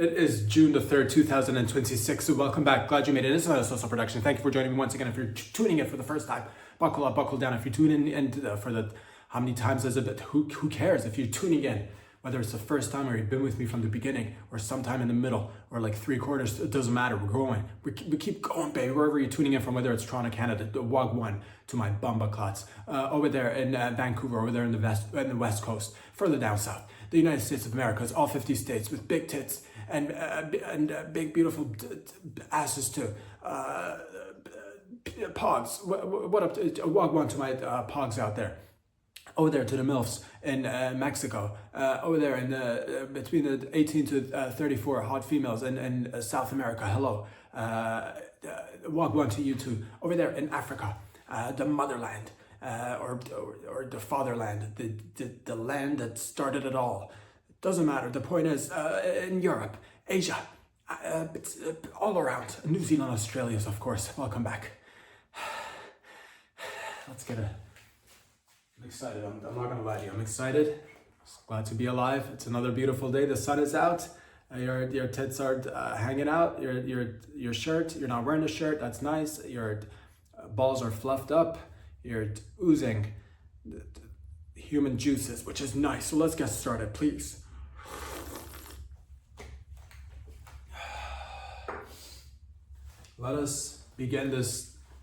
It is June the 3rd, 2026. So welcome back. Glad you made it. This is a social production. Thank you for joining me once again. If you're tuning in for the first time, buckle up, buckle down. If you're tuning in and for the how many times is it? Who cares? If you're tuning in, whether it's the first time or you've been with me from the beginning or sometime in the middle or like 3/4, it doesn't matter. We're growing. We keep going, baby. Wherever you're tuning in from, whether it's Toronto, Canada, the Wagwan to my Bumba Clots, over there in Vancouver, over there in the West Coast, further down south, the United States of America, it's all 50 states with big tits and big beautiful asses too. Pogs, what up? Wagwan to my pogs out there. Over there to the MILFs in Mexico, over there in between the 18 to 34 hot females in South America, hello. Wagwan to you too. Over there in Africa, the motherland, or the fatherland, the land that started it all. Doesn't matter. The point is, in Europe, Asia, it's all around. New Zealand, Australia, of course. Welcome back. Let's get it. I'm excited. I'm not gonna lie to you. I'm excited. Glad to be alive. It's another beautiful day. The sun is out. Your tits are hanging out. Your shirt. You're not wearing a shirt. That's nice. Your balls are fluffed up. You're oozing human juices, which is nice. So let's get started, please. Let us begin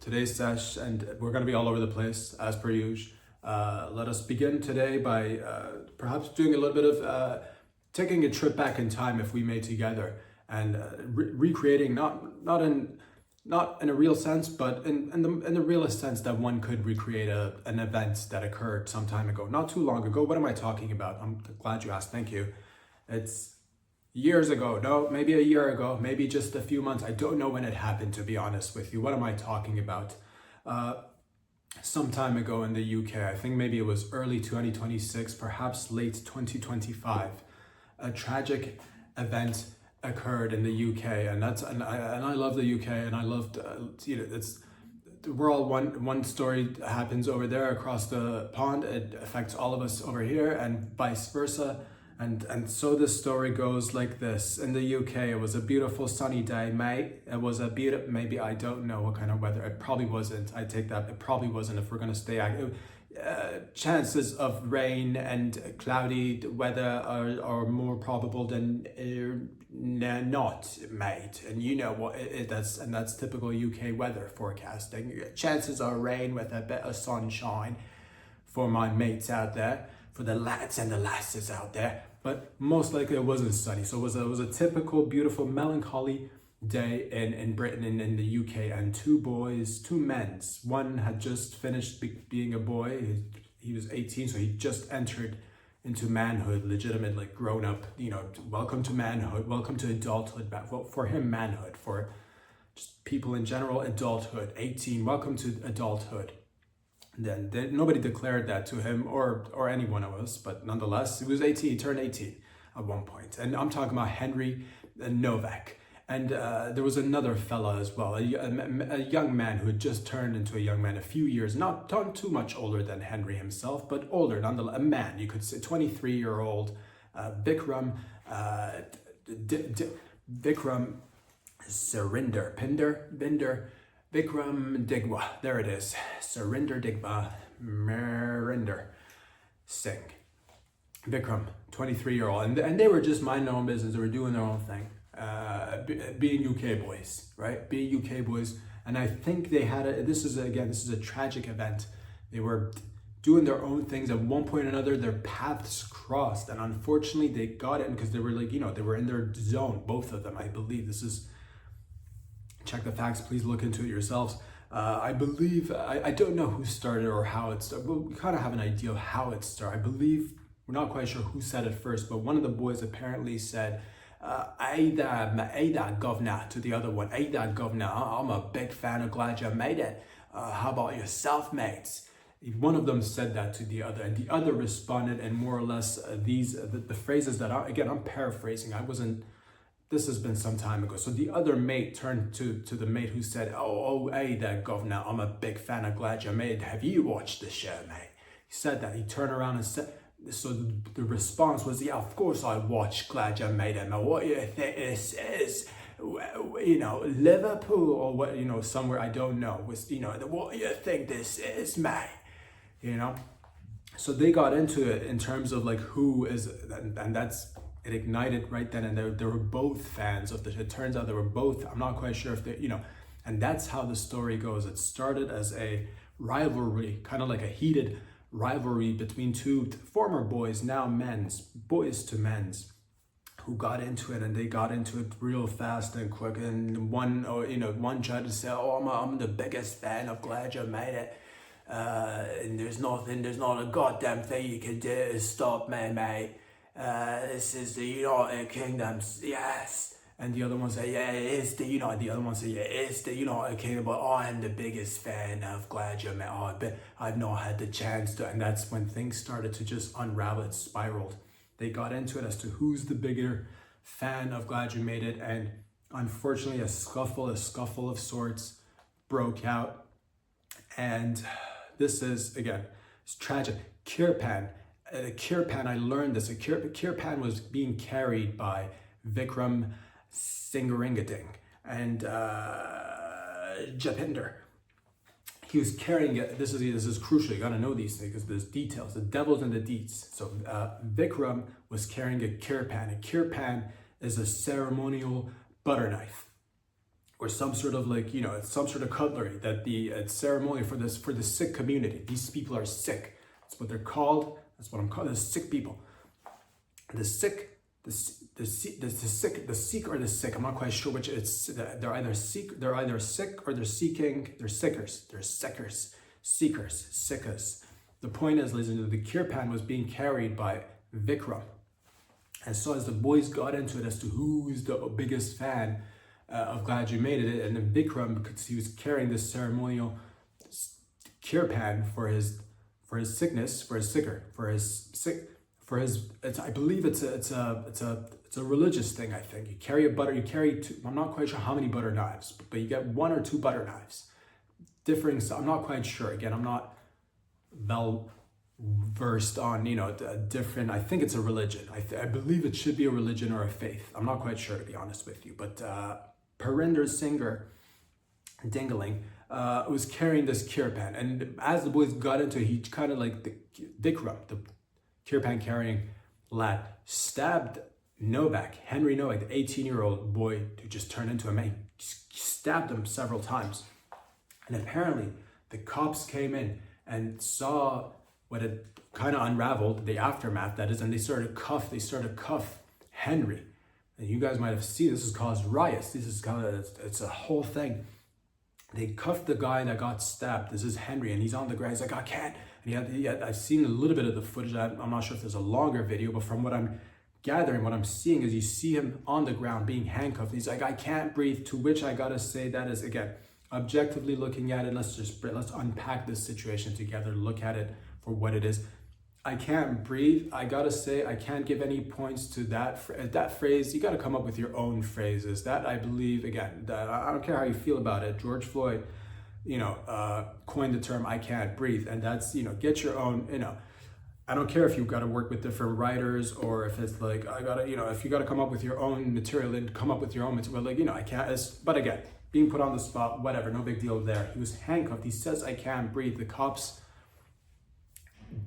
today's session, and we're going to be all over the place as per usual. Let us begin today by perhaps doing a little bit of taking a trip back in time, if we may, together, and recreating not in a real sense, but in the realest sense that one could recreate an event that occurred some time ago, not too long ago. What am I talking about? I'm glad you asked. Thank you. It's years ago. No, maybe a year ago, maybe just a few months. I don't know when it happened, to be honest with you. What am I talking about? Some time ago in the UK, I think maybe it was early 2026, perhaps late 2025, a tragic event occurred in the UK, and I love the UK, and I loved we're all one story happens over there across the pond. It affects all of us over here, and vice versa. And so this story goes like this. In the UK, it was a beautiful sunny day, mate. It was a beautiful, maybe I don't know what kind of weather. It probably wasn't. I take that. It probably wasn't if we're going to stay active. Chances of rain and cloudy weather are more probable than not, mate. And you know what that's typical UK weather forecasting. Chances of rain with a bit of sunshine for my mates out there, for the lads and the lasses out there. But most likely it wasn't sunny. So it was a typical, beautiful, melancholy day in Britain and in the UK. And two men. One had just finished being a boy. He was 18, so he just entered into manhood, legitimate, like grown up, welcome to manhood, welcome to adulthood. Well, for him, manhood, for just people in general, adulthood, 18, welcome to adulthood. Then nobody declared that to him or any one of us, but nonetheless, he was 18. He turned 18 at one point, and I'm talking about Henry Nowak. And there was another fella as well, a young man who had just turned into a young man a few years, not too much older than Henry himself, but older nonetheless. A man, you could say, 23-year-old Vikram Binder. Vikram Digwa, there it is. Surinder Digwa Marinder Singh. Vikram, 23-year-old. And they were just minding their own business. They were doing their own thing. Being UK boys, right? Being UK boys. And I think they had this is a tragic event. They were doing their own things. At one point or another, their paths crossed. And unfortunately, they got in because they were they were in their zone, both of them, I believe. Check the facts, please look into it yourselves. I believe, I don't know who started or how it started. Well, we kind of have an idea of how it started. I believe, we're not quite sure who said it first, but one of the boys apparently said, Aida governor, to the other one. Aida governor, I'm a big fan of gladyamadeit. How about yourself, mates? One of them said that to the other, and the other responded, and more or less the phrases that I'm paraphrasing. This has been some time ago. So the other mate turned to the mate who said, hey there, governor, I'm a big fan of gladyamadeit. Have you watched the show, mate? He said that. He turned around and said, so the response was, yeah, of course I watch Gladyamadeit. What do you think this is? You know, Liverpool or what, you know, somewhere I don't know. Was, you know, what do you think this is, mate? You know? So they got into it in terms of like who is, and that's, it ignited right then and there. They were both fans of it turns out they were both, I'm not quite sure if they, you know, and that's how the story goes. It started as a rivalry, kind of like a heated rivalry between two former boys, now boys to men's, who got into it, and they got into it real fast and quick. And one tried to say, oh, I'm the biggest fan of Gladyamadeit. And there's not a goddamn thing you can do to stop me, mate. This is the United Kingdom, yes. And the other one said, yeah, it is the United. The other one said, yeah, it's the United Kingdom, but I'm the biggest fan of Gladyamadeit. But I've not had the chance to. And that's when things started to just unravel. It spiraled. They got into it as to who's the bigger fan of Gladyamadeit, and unfortunately, a scuffle of sorts broke out. And this is, again, it's tragic. Kirpan, I learned this. Kirpan was being carried by Vikram Singharingading and Japinder. He was carrying it. This is crucial. You gotta know these things because there's details. The devil's in the deets. So Vikram was carrying a kirpan. A kirpan is a ceremonial butter knife, or some sort of like, you know, it's some sort of cutlery that it's ceremonial for the Sikh community. These people are Sikh. That's what they're called. That's what I'm calling the Sikh people. The Sikh. The Sikh or the Sikh, I'm not quite sure which. They're either Sikh or they're seeking. They're Sikhers. They're Sikhers, seekers, Sikhs. The point is, ladies and gentlemen, the kirpan was being carried by Vikram, and so as the boys got into it as to who's the biggest fan of Gladyamadeit, and then Vikram, because he was carrying this ceremonial kirpan for his sickness, for his sicker, for his sick. I believe it's a religious thing. I think you carry two. I'm not quite sure how many butter knives, but you get one or two butter knives. Differing. I'm not quite sure. Again, I'm not well versed on, you know, different. I think it's a religion. I believe it should be a religion or a faith. I'm not quite sure, to be honest with you. But Parinder Singer Dingaling was carrying this kirpan, and as the boys got into it, he kind of like the Vikram, the kirpan carrying lad, stabbed Nowak, Henry Nowak, the 18-year-old boy who just turned into a man. He stabbed him several times. And apparently the cops came in and saw what had kind of unraveled, the aftermath that is, and they started to cuff Henry. And you guys might have seen, this has caused riots. It's a whole thing. They cuffed the guy that got stabbed. This is Henry, and he's on the ground. He's like, I can't. And I've seen a little bit of the footage. I'm not sure if there's a longer video, but from what I'm gathering, what I'm seeing is you see him on the ground being handcuffed. He's like, I can't breathe. To which I gotta say, that is, again, objectively looking at it. Let's unpack this situation together. Look at it for what it is. I can't breathe. I gotta say, I can't give any points to that phrase. You gotta come up with your own phrases. That, I believe, again, that I don't care how you feel about it. George Floyd, coined the term "I can't breathe," and that's, get your own. I don't care if you've got to work with different writers, or if it's like if you got to come up with your own material, then come up with your own material. Like, I can't. But again, being put on the spot, whatever, no big deal there. He was handcuffed. He says, "I can't breathe." The cops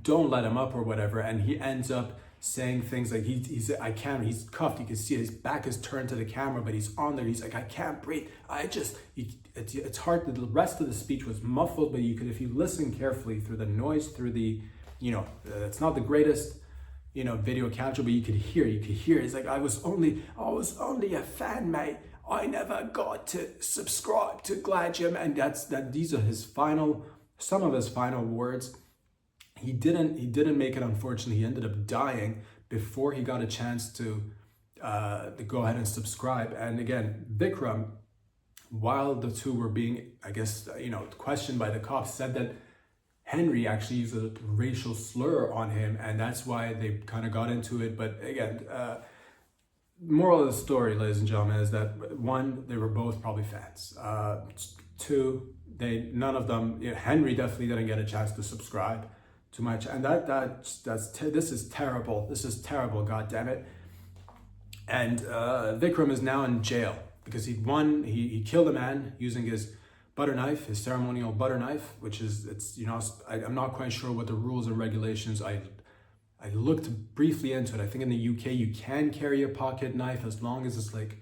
don't let him up or whatever, and he ends up saying things like he's I can't. He's cuffed. You can see his back is turned to the camera, but he's on there. He's like, "I can't breathe." It's hard. The rest of the speech was muffled, but you could, if you listen carefully through the noise, through the, it's not the greatest, video capture, but you could hear. He's like, I was only a fan, mate. I never got to subscribe to Gladyamadeit, and these are some of his final words. He didn't make it, unfortunately. He ended up dying before he got a chance to go ahead and subscribe. And again, Vikram, while the two were being, questioned by the cops, said that Henry actually used a racial slur on him, and that's why they kind of got into it. But again, moral of the story, ladies and gentlemen, is that one, they were both probably fans. Two, none of them, Henry definitely didn't get a chance to subscribe much. And this is terrible. This is terrible, god damn it. And Vikram is now in jail because he killed a man using his butter knife, his ceremonial butter knife, which is, I'm not quite sure what the rules and regulations. I looked briefly into it. I think in the UK you can carry a pocket knife as long as it's like,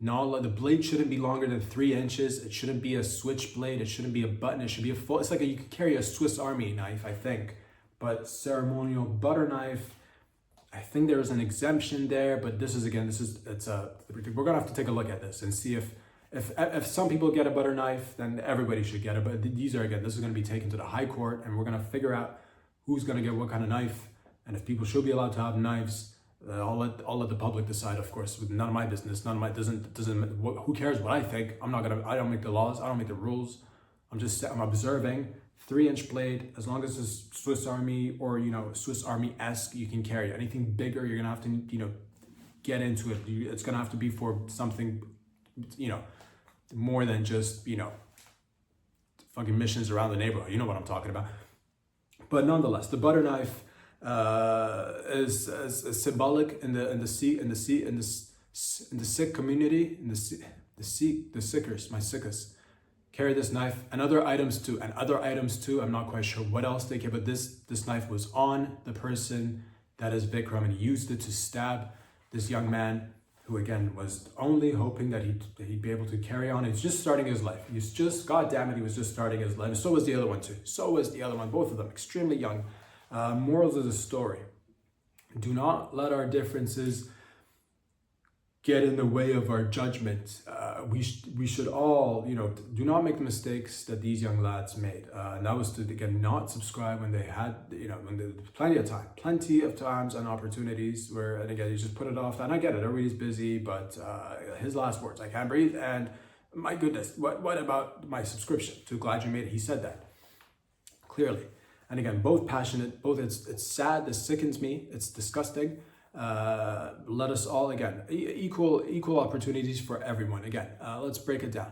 no, the blade shouldn't be longer than 3 inches. It shouldn't be a switchblade. It shouldn't be a button. It should be a full, it's like you could carry a Swiss Army knife, I think. But ceremonial butter knife, I think there's an exemption there, but we're gonna have to take a look at this and see if some people get a butter knife, then everybody should get it. But this is gonna be taken to the High Court, and we're gonna figure out who's gonna get what kind of knife, and if people should be allowed to have knives. I'll let the public decide, of course. None of my business. Who cares what I think? I don't make the laws. I don't make the rules. I'm observing. 3-inch blade, as long as it's Swiss Army or Swiss Army-esque, you can carry. Anything bigger, you're gonna have to get into it. It's gonna have to be for something more than just fucking missions around the neighborhood. You know what I'm talking about. But nonetheless, the butter knife is symbolic in the Sikh community, the Sikhers, my Sikhs carry this knife, and other items too. I'm not quite sure what else they carry, but this knife was on the person that is Vikram, and he used it to stab this young man, who again was only hoping that he'd be able to carry on. He's just starting his life. He was just starting his life. And so was the other one too. Both of them extremely young. Morals of the story: do not let our differences get in the way of our judgment. We should all, do not make the mistakes that these young lads made. And that was to, again, not subscribe when they had, plenty of times and opportunities where, and again, you just put it off. And I get it, everybody's busy, but his last words, I can't breathe. And my goodness, what about my subscription to Gladyamadeit? He said that clearly. And again, both passionate, it's sad, this sickens me, it's disgusting. Let us all, again, equal opportunities for everyone. Again, let's break it down.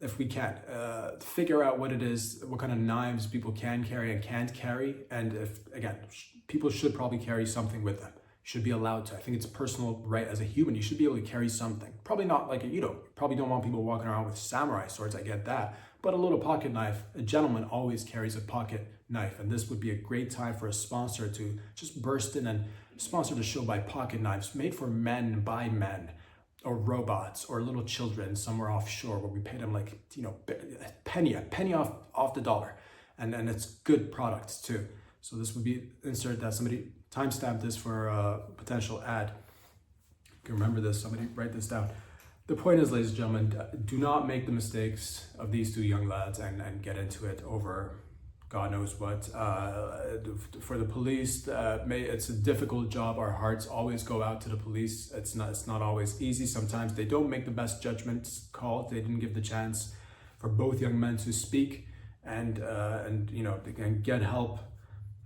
If we can, figure out what it is, what kind of knives people can carry and can't carry. And if, again, people should probably carry something with them. Should be allowed to. I think it's a personal right as a human. You should be able to carry something. Probably not like, probably don't want people walking around with samurai swords. I get that. But a little pocket knife, a gentleman always carries a pocket knife. And this would be a great time for a sponsor to just burst in and sponsor the show by pocket knives made for men by men, or robots, or little children somewhere offshore where we pay them like, a penny off the dollar. And it's good products too. So this would be insert that. Somebody timestamp this for a potential ad. You can remember this, somebody write this down. The point is, ladies and gentlemen, do not make the mistakes of these two young lads and get into it over God knows what. For the police, it's a difficult job. Our hearts always go out to the police. It's not always easy. Sometimes they don't make the best judgment calls. They didn't give the chance for both young men to speak and they can get help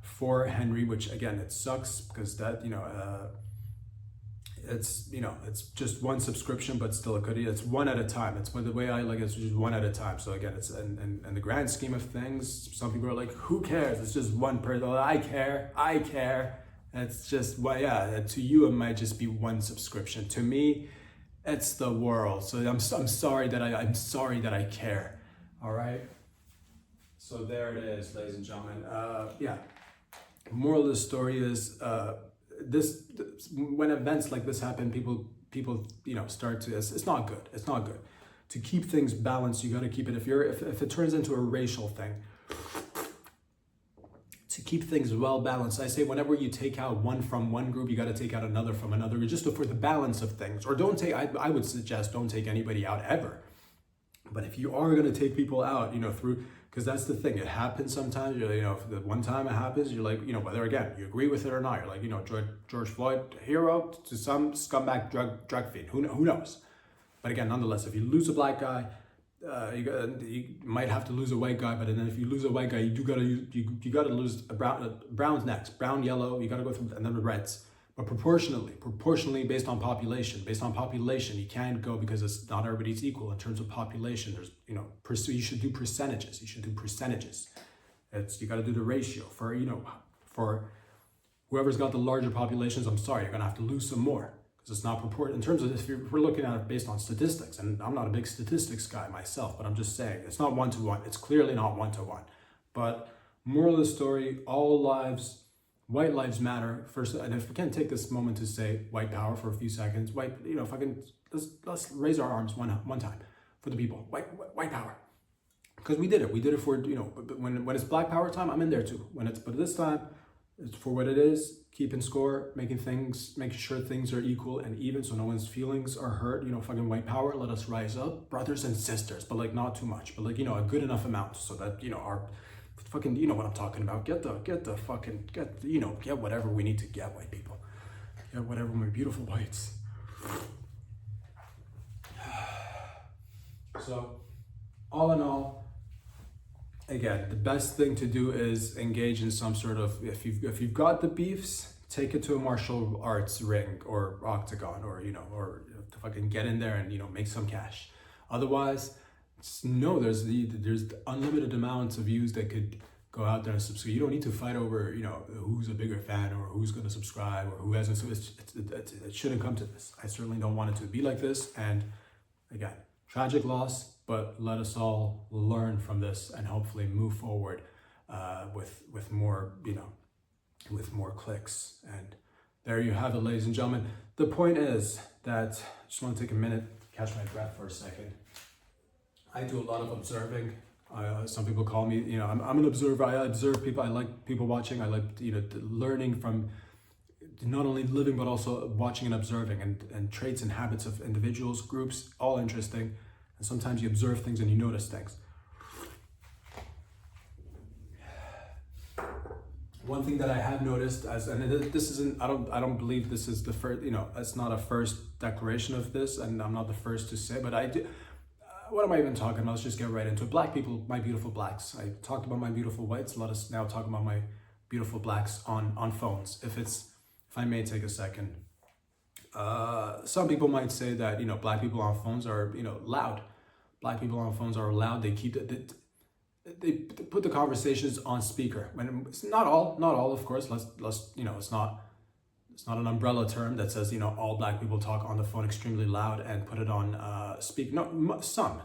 for Henry, which again, it sucks because that, it's just one subscription, but still it's one at a time. It's the way I like it, it's just one at a time. So again, it's in the grand scheme of things, some people are like, who cares? It's just one person. I care. And it's just, to you, it might just be one subscription. To me, it's the world. So I'm sorry that I care. All right. So there it is, ladies and gentlemen. Moral of the story is, this when events like this happen, people start to, it's not good to keep things balanced. You got to keep it, if it turns into a racial thing, to keep things well balanced. I say whenever you take out one from one group, you got to take out another from another group, just for the balance of things. Or don't take, I would suggest don't take anybody out ever. But if you are going to take people out, because that's the thing, it happens sometimes. The one time it happens, you're like, whether again you agree with it or not, you're like, George Floyd, hero to some scumbag drug fiend. Who knows? But again, nonetheless, if you lose a black guy, you might have to lose a white guy. But then if you lose a white guy, you gotta lose a brown's next, brown, yellow. You gotta go through, and then the reds. But proportionally based on population, you can't go, because it's not everybody's equal in terms of population. There's, you should do percentages. You got to do the ratio for, for whoever's got the larger populations. I'm sorry, you're gonna have to lose some more because it's not proportional in terms of if we're looking at it based on statistics. And I'm not a big statistics guy myself, but I'm just saying it's not 1-to-1. It's clearly not 1-to-1. But moral of the story: all lives, white lives matter. First, and if we can take this moment to say white power for a few seconds, if I can, let's raise our arms one time for the people. White power. Because we did it for, but when it's black power time, I'm in there too. But this time, it's for what it is, keeping score, making sure things are equal and even so no one's feelings are hurt. Fucking white power, let us rise up, brothers and sisters, but like not too much, but like, a good enough amount so that, our fucking, what I'm talking about, get whatever we need to get, white people. Get whatever, my beautiful whites. So, all in all, again, the best thing to do is engage in some sort of, if you've got the beefs, take it to a martial arts ring or octagon, or to fucking get in there and make some cash. Otherwise, there's unlimited amounts of views that could go out there and subscribe. You don't need to fight over who's a bigger fan or who's going to subscribe or who hasn't. So it shouldn't come to this. I certainly don't want it to be like this. And again, tragic loss. But let us all learn from this and hopefully move forward with more, with more clicks. And there you have it, ladies and gentlemen. The point is that I just want to take a minute, catch my breath for a second. I do a lot of observing. Some people call me, I'm an observer. I observe people. I like people watching. I like, learning from not only living, but also watching and observing, and traits and habits of individuals, groups, all interesting. And sometimes you observe things and you notice things. One thing that I have noticed, this isn't, I don't believe this is the first, it's not a first declaration of this, and I'm not the first to say, but I do. What am I even talking about? Let's just get right into it. Black people, my beautiful blacks. I talked about my beautiful whites. Let us now talk about my beautiful blacks on phones. If I may take a second. Some people might say that, black people on phones are, loud. Black people on phones are loud. They they put the conversations on speaker. When it's not all, of course. Let's it's not an umbrella term that says, all black people talk on the phone extremely loud and put it on speak. No, some,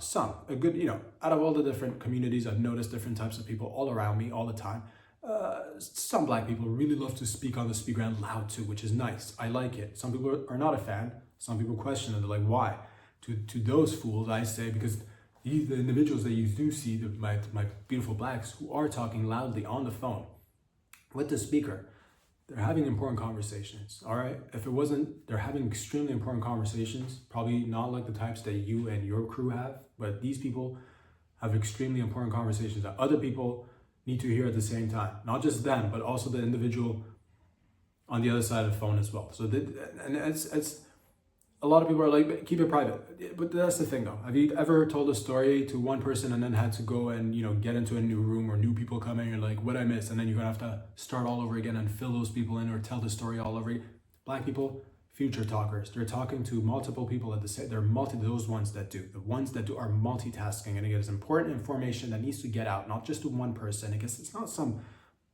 a good, out of all the different communities, I've noticed different types of people all around me all the time. Some black people really love to speak on the speaker and loud too, which is nice. I like it. Some people are not a fan. Some people question it. They're like, why? To those fools, I say, because the individuals that you do see, my beautiful blacks, who are talking loudly on the phone with the speaker, they're having important conversations, all right? If it wasn't, they're having extremely important conversations, probably not like the types that you and your crew have, but these people have extremely important conversations that other people need to hear at the same time. Not just them, but also the individual on the other side of the phone as well. So it's a lot of people are like, keep it private. But that's the thing though. Have you ever told a story to one person and then had to go and, get into a new room or new people come in, you're like, what I missed? And then you're gonna have to start all over again and fill those people in or tell the story all over again. Black people, future talkers. They're talking to multiple people at the same, those ones that do. The ones that do are multitasking, and it is important information that needs to get out, not just to one person. I guess it's not some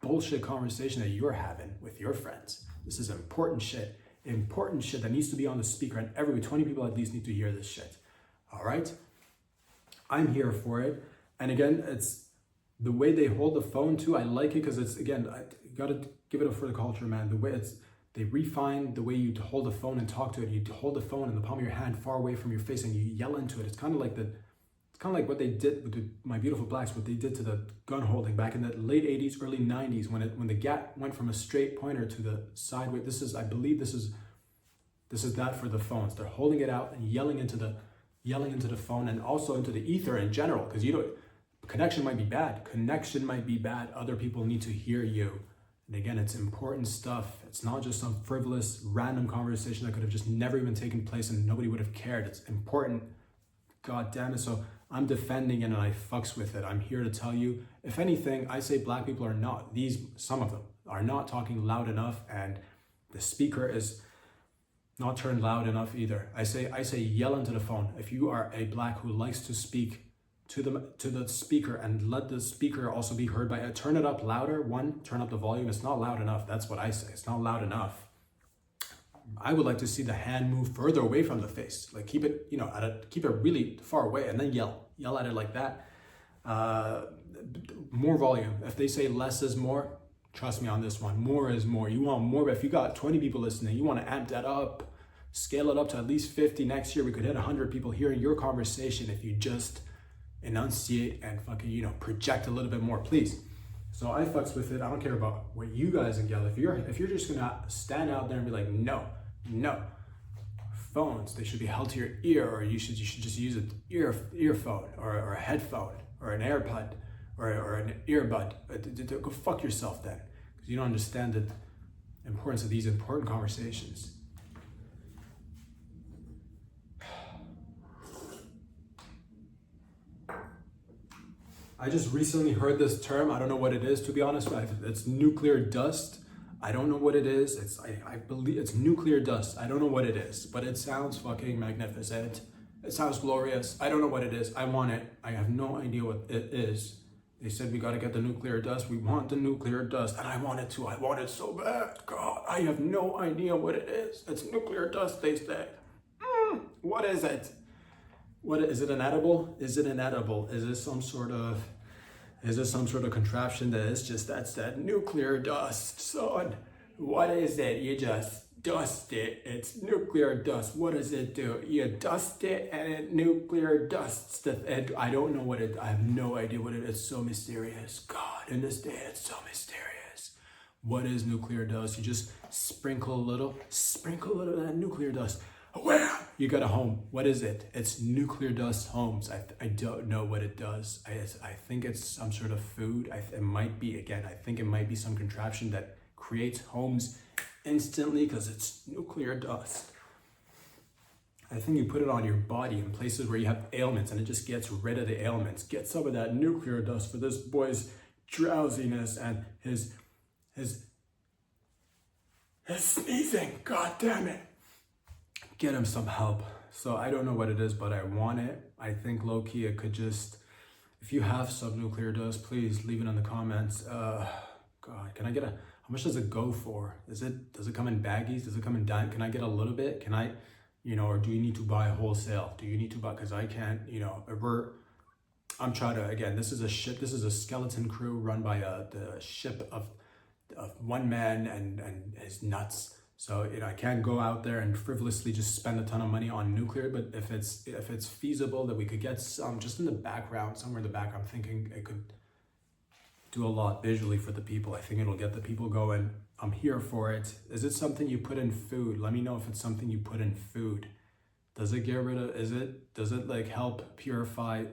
bullshit conversation that you're having with your friends. This is important shit that needs to be on the speaker, and 20 people at least need to hear this shit. All right? I'm here for it. And again, it's the way they hold the phone too. I like it because it's, again, I gotta give it up for the culture, man. The way they refine the way you hold the phone and talk to it. You hold the phone in the palm of your hand far away from your face and you yell into it. It's kind of like what they did with my beautiful blacks, what they did to the gun holding back in the late 80s, early 90s, when the gat went from a straight pointer to the sideways. I believe this is that for the phones. They're holding it out and yelling into the phone and also into the ether in general, because connection might be bad. Other people need to hear you. And again, it's important stuff. It's not just some frivolous, random conversation that could have just never even taken place and nobody would have cared. It's important. God damn it. So I'm defending it and I fucks with it. I'm here to tell you, if anything, I say black people are not, some of them are not talking loud enough, and the speaker is not turned loud enough either. I say yell into the phone. If you are a black who likes to speak to the speaker and let the speaker also be heard by it. Turn it up louder. One, turn up the volume. It's not loud enough. That's what I say. It's not loud enough. I would like to see the hand move further away from the face. Like keep it, keep it really far away, and then yell at it like that. More volume. If they say less is more, trust me on this one. More is more. You want more, but if you got 20 people listening, you want to amp that up. Scale it up to at least 50. Next year, we could hit 100 people hearing your conversation if you just enunciate and fucking, project a little bit more, please. So I fucks with it. I don't care about what you guys yell. If you're just gonna stand out there and be like, no, phones, they should be held to your ear, or you should just use an earphone or a headphone or an AirPod or an earbud. Go fuck yourself then, because you don't understand the importance of these important conversations. I just recently heard this term. I don't know what it is, to be honest. It's nuclear dust. I don't know what it is. I believe it's nuclear dust. I don't know what it is, but it sounds fucking magnificent. It sounds glorious. I don't know what it is. I want it. I have no idea what it is. They said we got to get the nuclear dust. We want the nuclear dust, and I want it too. I want it so bad. God, I have no idea what it is. It's nuclear dust, they say. What is it? What is it? An edible? Is it an edible? Is this some sort of contraption that is just that's that nuclear dust, son? What is it? You just dust it. It's nuclear dust. What does it do? You dust it and it nuclear dusts. I don't know what it. I have no idea what it is. It's so mysterious. God, in this day, it's so mysterious. What is nuclear dust? You just sprinkle a little of that nuclear dust. Where? You got a home. What is it? It's nuclear dust homes. I don't know what it does. I think it's some sort of food. It might be, again, I think it might be some contraption that creates homes instantly because it's nuclear dust. I think you put it on your body in places where you have ailments, and it just gets rid of the ailments. Get some of that nuclear dust for this boy's drowsiness and his sneezing. God damn it. Get him some help. So I don't know what it is, but I want it. I think low-key it could just, if you have some nuclear dust, please leave it in the comments. God, can I get how much does it go for? Does it come in baggies? Does it come in dime? Can I get a little bit? Can I, or do you need to buy wholesale? Do you need to buy, because I can't, I'm trying to, again, this is a skeleton crew run by the ship of one man and his nuts. So I can't go out there and frivolously just spend a ton of money on nuclear. But if it's feasible that we could get some just in the background, somewhere in the background, I'm thinking it could do a lot visually for the people. I think it'll get the people going. I'm here for it. Is it something you put in food? Let me know if it's something you put in food. Does it get rid of? Does it like help purify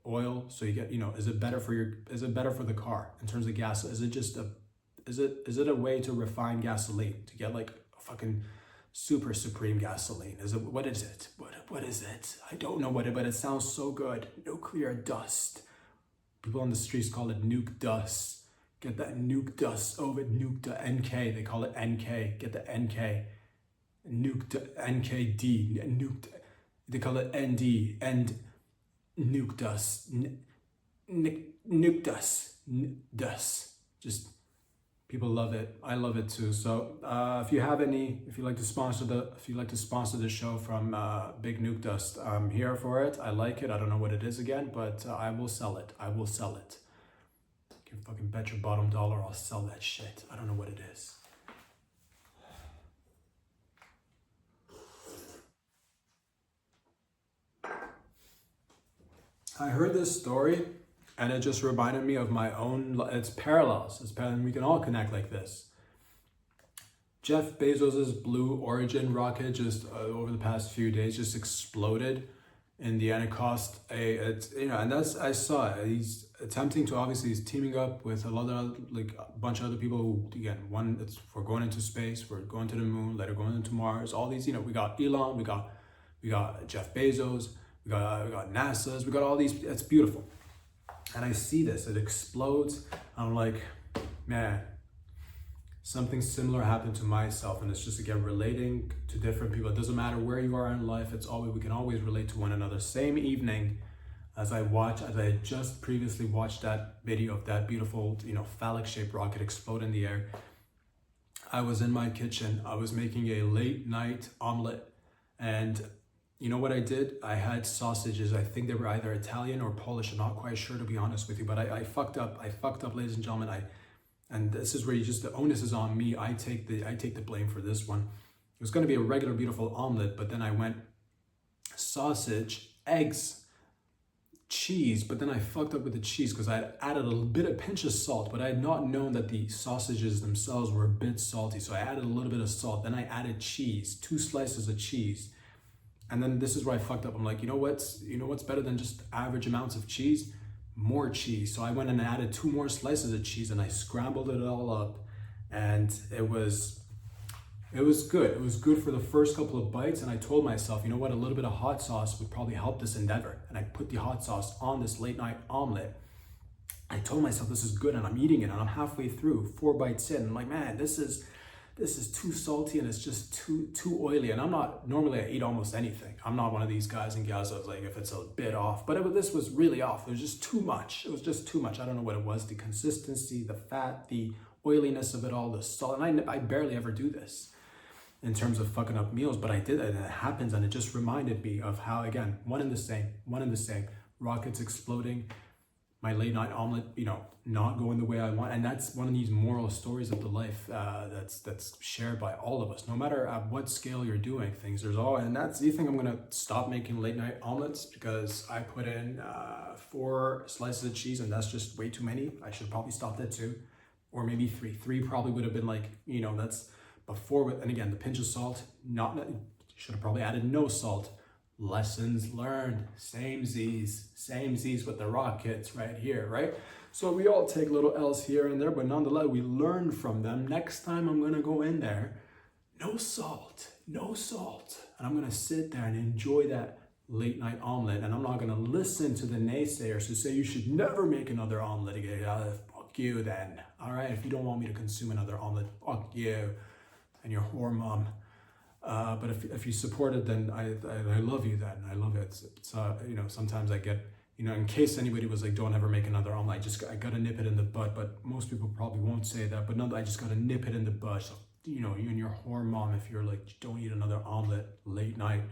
oil? So you get is it better for the car in terms of gas? Is it a way to refine gasoline to get like fucking super supreme gasoline? What is it? What is it? I don't know what it, but it sounds so good. Nuclear dust. People on the streets call it nuke dust. Get that nuke dust over nuke to NK. They call it NK. Get the NK. Nuke to NKD. Nuke. They call it ND. And nuke dust. Nuke dust. Dust. Just. People love it. I love it too. So if you'd like to sponsor the show from Big Nuke Dust, I'm here for it. I like it. I don't know what it is again, but I will sell it. You can fucking bet your bottom dollar I'll sell that shit. I don't know what it is. I heard this story, and it just reminded me of my own, it's parallels. We can all connect like this. Jeff Bezos's Blue Origin rocket just over the past few days just exploded in the end. It cost I saw it. He's attempting to, obviously he's teaming up with a bunch of other people who, again, one, it's for going into space, we're going to the moon, later going into Mars, all these, we got Elon, we got Jeff Bezos, we got NASA's, we got all these, it's beautiful. And I see this, it explodes. I'm like, man, something similar happened to myself. And it's just, again, relating to different people. It doesn't matter where you are in life. We can always relate to one another. Same evening, as I had just previously watched that video of that beautiful, phallic shaped rocket explode in the air, I was in my kitchen. I was making a late night omelet, and you know what I did? I had sausages. I think they were either Italian or Polish. I'm not quite sure, to be honest with you, but I fucked up. I fucked up, ladies and gentlemen. And this is where the onus is on me. I take the blame for this one. It was going to be a regular beautiful omelet, but then I went sausage, eggs, cheese, but then I fucked up with the cheese because I had added a pinch of salt, but I had not known that the sausages themselves were a bit salty. So I added a little bit of salt. Then I added cheese, 2 slices of cheese. And then this is where I fucked up. I'm like, you know what's better than just average amounts of cheese? More cheese. So I went and added 2 more slices of cheese, and I scrambled it all up, and it was good. It was good for the first couple of bites, and I told myself, you know what, a little bit of hot sauce would probably help this endeavor. And I put the hot sauce on this late night omelet. I told myself this is good, and I'm eating it, and I'm halfway through, 4 bites in. I'm like, man, this is too salty, and it's just too oily. And I'm not, normally I eat almost anything. I'm not one of these guys and gals that like if it's a bit off, but this was really off. It was just too much. It was just too much. I don't know what it was, the consistency, the fat, the oiliness of it all, the salt. And I barely ever do this in terms of fucking up meals, but I did it, and it happens, and it just reminded me of how, again, one and the same, rockets exploding, my late night omelet, not going the way I want. And that's one of these moral stories of the life that's shared by all of us, no matter at what scale you're doing things. And that's, you think I'm gonna stop making late night omelets because I put in 4 slices of cheese, and that's just way too many. I should probably stop that too, or maybe 3. 3 probably would have been like, that's before. And again, the pinch of salt, should have probably added no salt. Lessons learned, same Z's with the rockets right here, right? So we all take little L's here and there, but nonetheless, we learn from them. Next time I'm gonna go in there, no salt. And I'm gonna sit there and enjoy that late night omelet, and I'm not gonna listen to the naysayers who say you should never make another omelet again. Fuck you then, all right? If you don't want me to consume another omelet, fuck you and your whore mom. But if you support it, then I love you then. I love it. It's sometimes I get, in case anybody was like, don't ever make another omelet, I gotta nip it in the bud, but most people probably won't say that, but no, I just gotta nip it in the bud. So, you and your whore mom, if you're like, don't eat another omelet late night,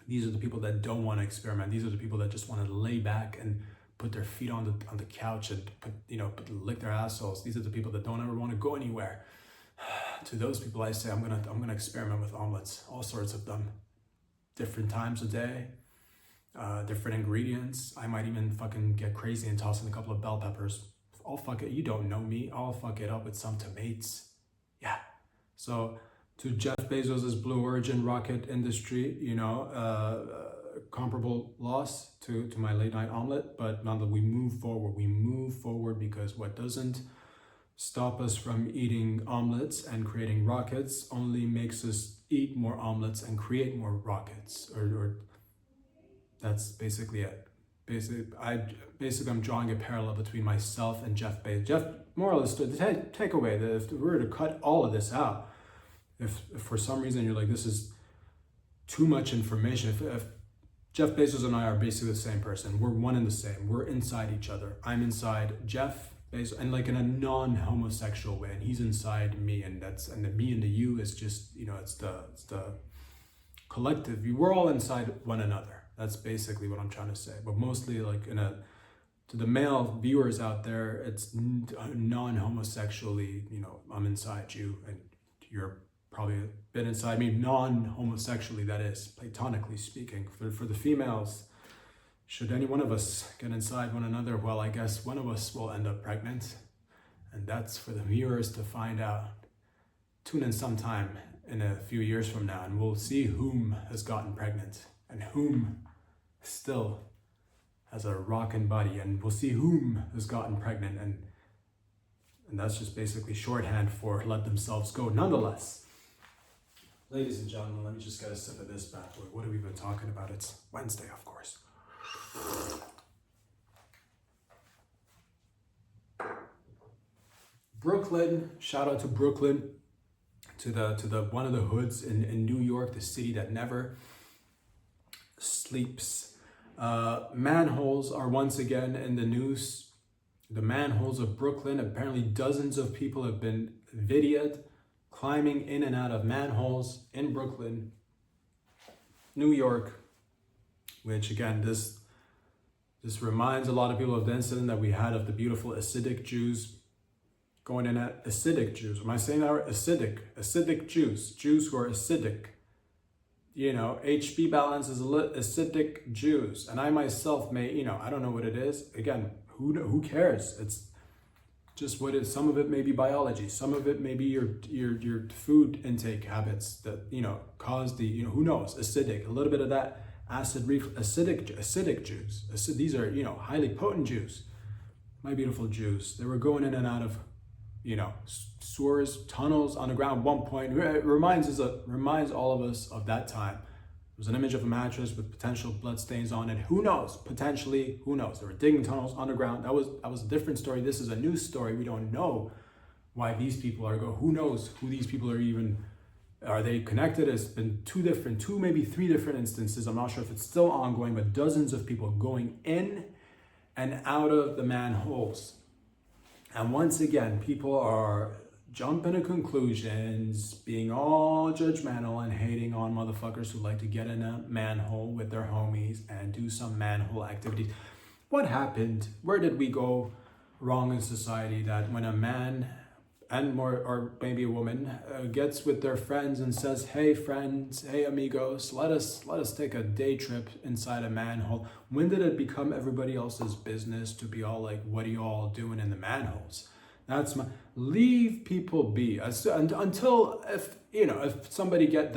these are the people that don't want to experiment. These are the people that just want to lay back and put their feet on the couch and lick their assholes. These are the people that don't ever want to go anywhere. To those people, I say I'm gonna experiment with omelets, all sorts of them, different times a day, different ingredients. I might even fucking get crazy and toss in a couple of bell peppers. I'll fuck it. You don't know me. I'll fuck it up with some tomatoes. Yeah. So to Jeff Bezos's Blue Origin rocket industry, comparable loss to my late night omelet, but nonetheless, we move forward. We move forward because what doesn't stop us from eating omelets and creating rockets only makes us eat more omelets and create more rockets, or that's basically it. I'm drawing a parallel between myself and Jeff Bezos. Jeff, moral of the story, the takeaway, that if we were to cut all of this out, if for some reason you're like, this is too much information, if Jeff Bezos and I are basically the same person, we're one and the same, we're inside each other. I'm inside Jeff Bezos, and like in a non-homosexual way, and he's inside me, and the me and the you is just, it's the collective. We're all inside one another. That's basically what I'm trying to say. But mostly like to the male viewers out there, it's non-homosexually, I'm inside you and you're probably a bit inside me, non-homosexually, that is, platonically speaking. For the females, should any one of us get inside one another, well, I guess one of us will end up pregnant, and that's for the viewers to find out. Tune in sometime in a few years from now, and we'll see whom has gotten pregnant and whom still has a rockin' body, and we'll see whom has gotten pregnant, and that's just basically shorthand for let themselves go. Nonetheless, ladies and gentlemen, let me just get a sip of this bad boy. What have we been talking about? It's Wednesday, of course. Brooklyn, shout out to Brooklyn, to the one of the hoods in New York, the city that never sleeps. Manholes are once again in the news. The manholes of Brooklyn. Apparently dozens of people have been videoed climbing in and out of manholes in Brooklyn, New York, which again, this reminds a lot of people of the incident that we had of the beautiful Hasidic Jews going in at Hasidic Jews. Am I saying that right? Hasidic Jews who are Hasidic. You know, HB balance is Hasidic Jews. And I myself may, you know, I don't know what it is. Again, who cares? It's just what it is. Some of it may be biology. Some of it may be your food intake habits that, you know, cause the, you know, who knows, acidic, a little bit of that acid reflux, acidic Jews. These are, you know, highly potent Jews. My beautiful Jews. They were going in and out of, you know, sewers, tunnels, on the ground at one point. It reminds all of us of that time. It was an image of a mattress with potential blood stains on it. Who knows? Potentially, who knows? They were digging tunnels underground. That was a different story. This is a new story. We don't know why these people are going. Who knows who these people are even? Are they connected? It's been two, maybe three different instances. I'm not sure if it's still ongoing, but dozens of people going in and out of the manholes. And once again, people are jumping to conclusions, being all judgmental and hating on motherfuckers who like to get in a manhole with their homies and do some manhole activities. What happened? Where did we go wrong in society that when a man and more, or maybe a woman, gets with their friends and says, "Hey friends, hey amigos, let us take a day trip inside a manhole." When did it become everybody else's business to be all like, "What are you all doing in the manholes?" Leave people be. Until if somebody gets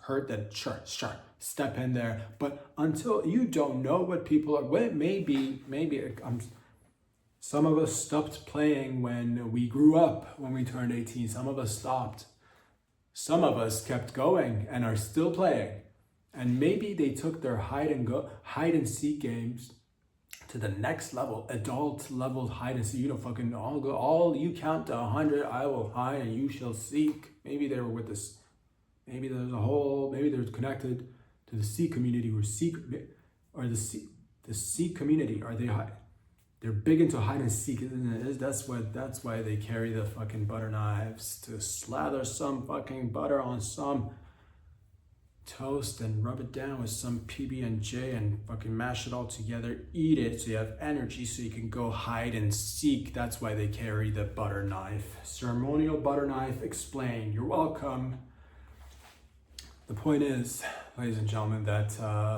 hurt, then sure, step in there. But until you don't know what people are, well, maybe some of us stopped playing when we grew up, when we turned 18. Some of us stopped. Some of us kept going and are still playing. And maybe they took their hide and seek games to the next level, adult level hide and seek. You know, fucking all you count to 100, I will hide and you shall seek. Maybe they were with this. Maybe they're connected to the Sikh community the Sikh community. Are they hide? They're big into hide and seek, isn't it? That's why they carry the fucking butter knives to slather some fucking butter on some toast and rub it down with some PB&J and fucking mash it all together, eat it so you have energy so you can go hide and seek. That's why they carry the butter knife. Ceremonial butter knife explained. You're welcome. The point is, ladies and gentlemen, that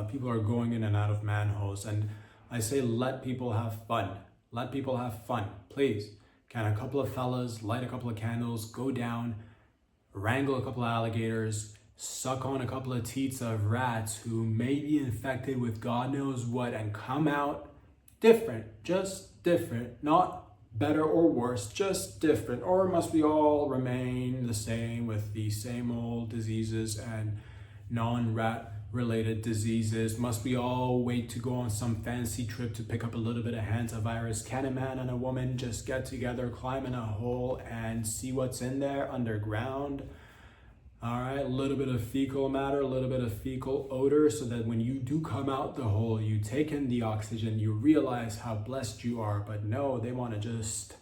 people are going in and out of manholes, and I say let people have fun. Let people have fun, please. Can a couple of fellas light a couple of candles, go down, wrangle a couple of alligators, suck on a couple of teats of rats who may be infected with God knows what, and come out different, just different, not better or worse, just different? Or must we all remain the same with the same old diseases and non-rat related diseases? Must we all wait to go on some fancy trip to pick up a little bit of hantavirus? Can a man and a woman just get together, climb in a hole and see what's in there underground? All right, a little bit of fecal matter, a little bit of fecal odor, so that when you do come out the hole, you take in the oxygen, you realize how blessed you are. But no, they want to just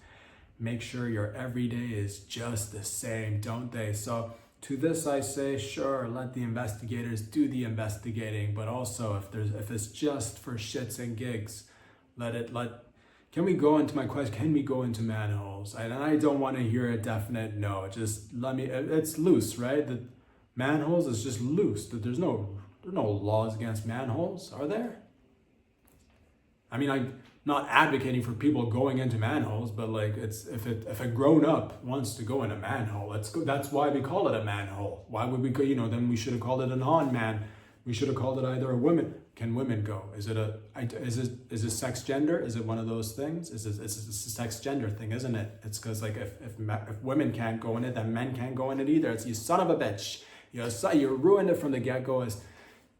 make sure your everyday is just the same, don't they? So to this I say, sure, let the investigators do the investigating, but also if it's just for shits and gigs, can we go into my question? Can we go into manholes? And I don't want to hear a definite no. Just it's loose, right? The manholes is just loose. There's no laws against manholes, are there? I mean, I'm not advocating for people going into manholes, but like if a grown up wants to go in a manhole, that's why we call it a manhole. Why would we go? Then we should have called it a non-man. We should have called it either a woman. Can women go? Is it sex gender? Is it one of those things? It's a sex gender thing, isn't it? It's because like if women can't go in it, then men can't go in it either. It's you son of a bitch. You ruined it from the get-go.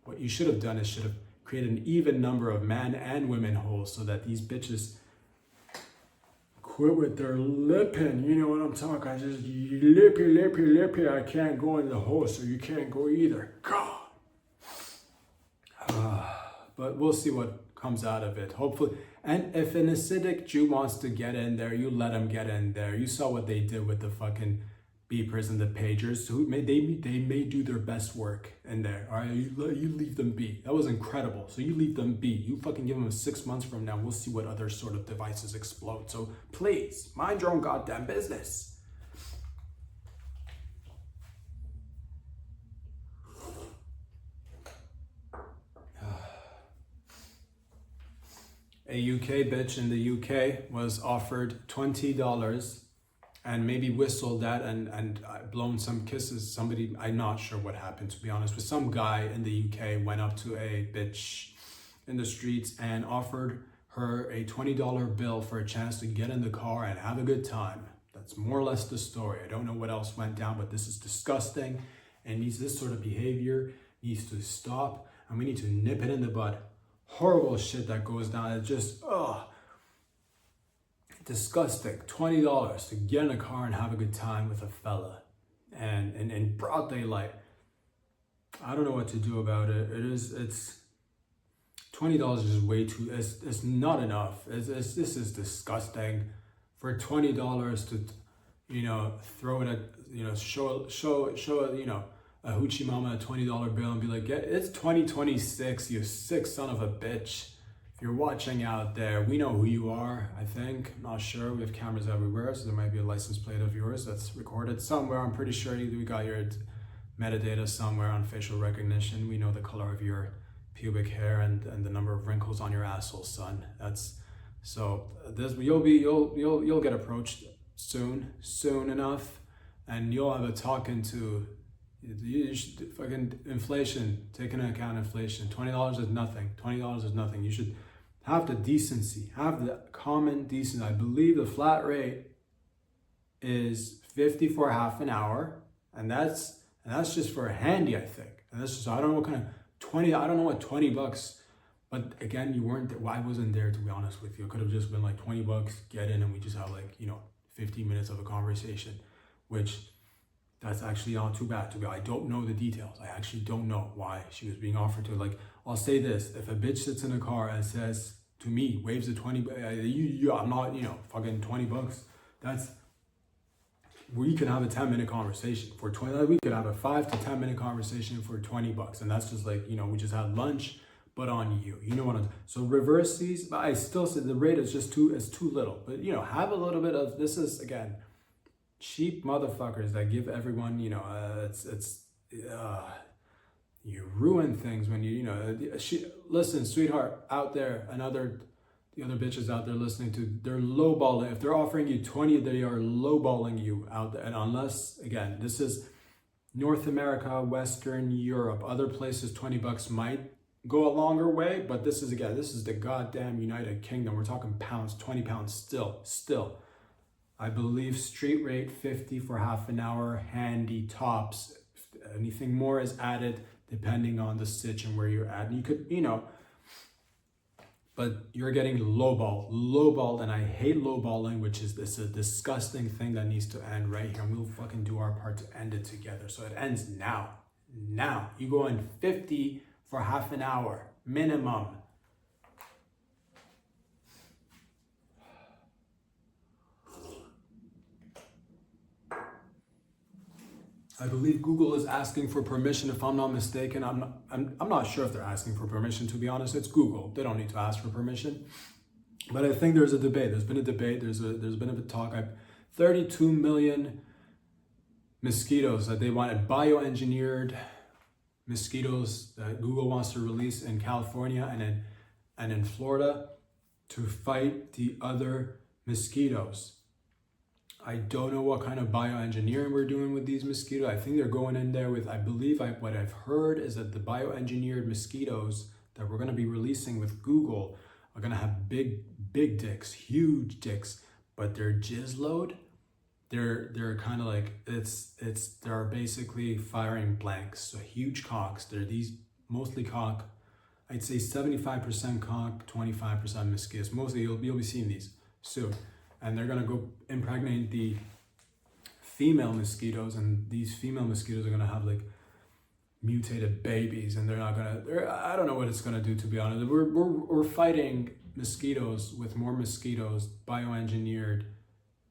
What you should have done is should have created an even number of man and women holes so that these bitches quit with their lipping. You know what I'm talking? I just lippy. I can't go in the hole, so you can't go either. God. but we'll see what comes out of it, hopefully. And if an acidic Jew wants to get in there, you let him get in there. You saw what they did with the fucking beepers and the pagers. So they may do their best work in there. All right, you leave them be. That was incredible. So you leave them be. You fucking give them 6 months from now. We'll see what other sort of devices explode. So please mind your own goddamn business. A UK bitch in the UK was offered $20 and maybe whistled that and blown some kisses. Somebody, I'm not sure what happened, to be honest, but some guy in the UK went up to a bitch in the streets and offered her a $20 bill for a chance to get in the car and have a good time. That's more or less the story. I don't know what else went down, but this is disgusting, and this sort of behavior needs to stop, and we need to nip it in the bud. Horrible shit that goes down. It's just, disgusting. $20 to get in a car and have a good time with a fella, and in broad daylight. I don't know what to do about it. It's $20 is just way too. It's not enough. This is disgusting. For $20 to, throw it at, show a hoochie mama a $20 bill and be like, it's 2026, you sick son of a bitch. If you're watching out there, we know who you are, I think. I'm not sure. We have cameras everywhere, so there might be a license plate of yours that's recorded somewhere. I'm pretty sure we got your metadata somewhere on facial recognition. We know the color of your pubic hair and the number of wrinkles on your asshole, son. You'll get approached soon enough, and you'll have a talking to. You should fucking inflation, take into account inflation. $20 is nothing. $20 is nothing. You should have the decency, have the common decency. I believe the flat rate is $50 for half an hour, and that's just for a handy, I think. And that's just, I don't know what kind of 20. I don't know what $20. But again, you weren't. I wasn't there, to be honest with you. It could have just been like $20, get in, and we just have 15 minutes of a conversation, which. That's actually not too bad. I don't know the details. I actually don't know why she was being offered to. I'll say this: if a bitch sits in a car and says to me, waves a 20, I'm not, fucking $20. We can have a 10-minute conversation for 20. We could have a 5 to 10 minute conversation for $20, and that's just we just had lunch, but on you. You know what I'm. So reverse these. I still say the rate is just too little. But have a little bit of this. Is again. Cheap motherfuckers that give everyone, you ruin things when listen, sweetheart, out there, the other bitches out there listening to, they're lowballing. If they're offering you 20, they are lowballing you out there. And unless, again, this is North America, Western Europe, other places, $20 might go a longer way, but this is the goddamn United Kingdom. We're talking pounds, 20 pounds still. I believe street rate 50 for half an hour, handy tops. Anything more is added depending on the stitch and where you're at. And you could, but you're getting lowballed, and I hate lowballing, which is a disgusting thing that needs to end right here. And we'll fucking do our part to end it together. So it ends now. Now you go in 50 for half an hour minimum. I believe Google is asking for permission, if I'm not mistaken. I'm not sure if they're asking for permission, to be honest. It's Google. They don't need to ask for permission. But I think there's a debate. There's been a debate. There's been a talk. 32 million mosquitoes that they wanted, bioengineered mosquitoes that Google wants to release in California and in Florida to fight the other mosquitoes. I don't know what kind of bioengineering we're doing with these mosquitoes. I think they're going in there with, what I've heard is that the bioengineered mosquitoes that we're going to be releasing with Google are going to have big dicks, huge dicks, but their jizz load, they're kind of they're basically firing blanks. So huge cocks. They're these mostly cock. I'd say 75% cock, 25% mosquitoes. Mostly you'll be seeing these soon. And they're gonna go impregnate the female mosquitoes, and these female mosquitoes are gonna have mutated babies, and I don't know what it's gonna do, to be honest. We're fighting mosquitoes with more mosquitoes, bioengineered.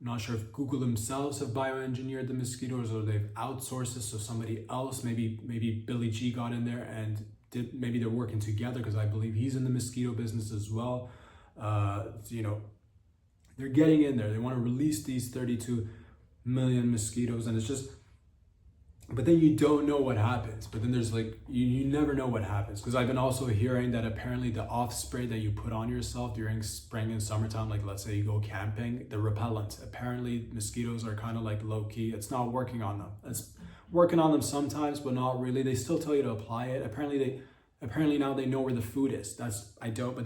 Not sure if Google themselves have bioengineered the mosquitoes or they've outsourced it, so somebody else, maybe Billy G got in there and maybe they're working together, because I believe he's in the mosquito business as well. You know, they're getting in there. They want to release these 32 million mosquitoes, and it's just, but then you don't know what happens. But then there's like, you never know what happens, because I've been also hearing that apparently the off spray that you put on yourself during spring and summertime, like let's say you go camping, the repellent, apparently mosquitoes are kind of like low key. It's not working on them. It's working on them sometimes, but not really. They still tell you to apply it. Apparently now they know where the food is. I don't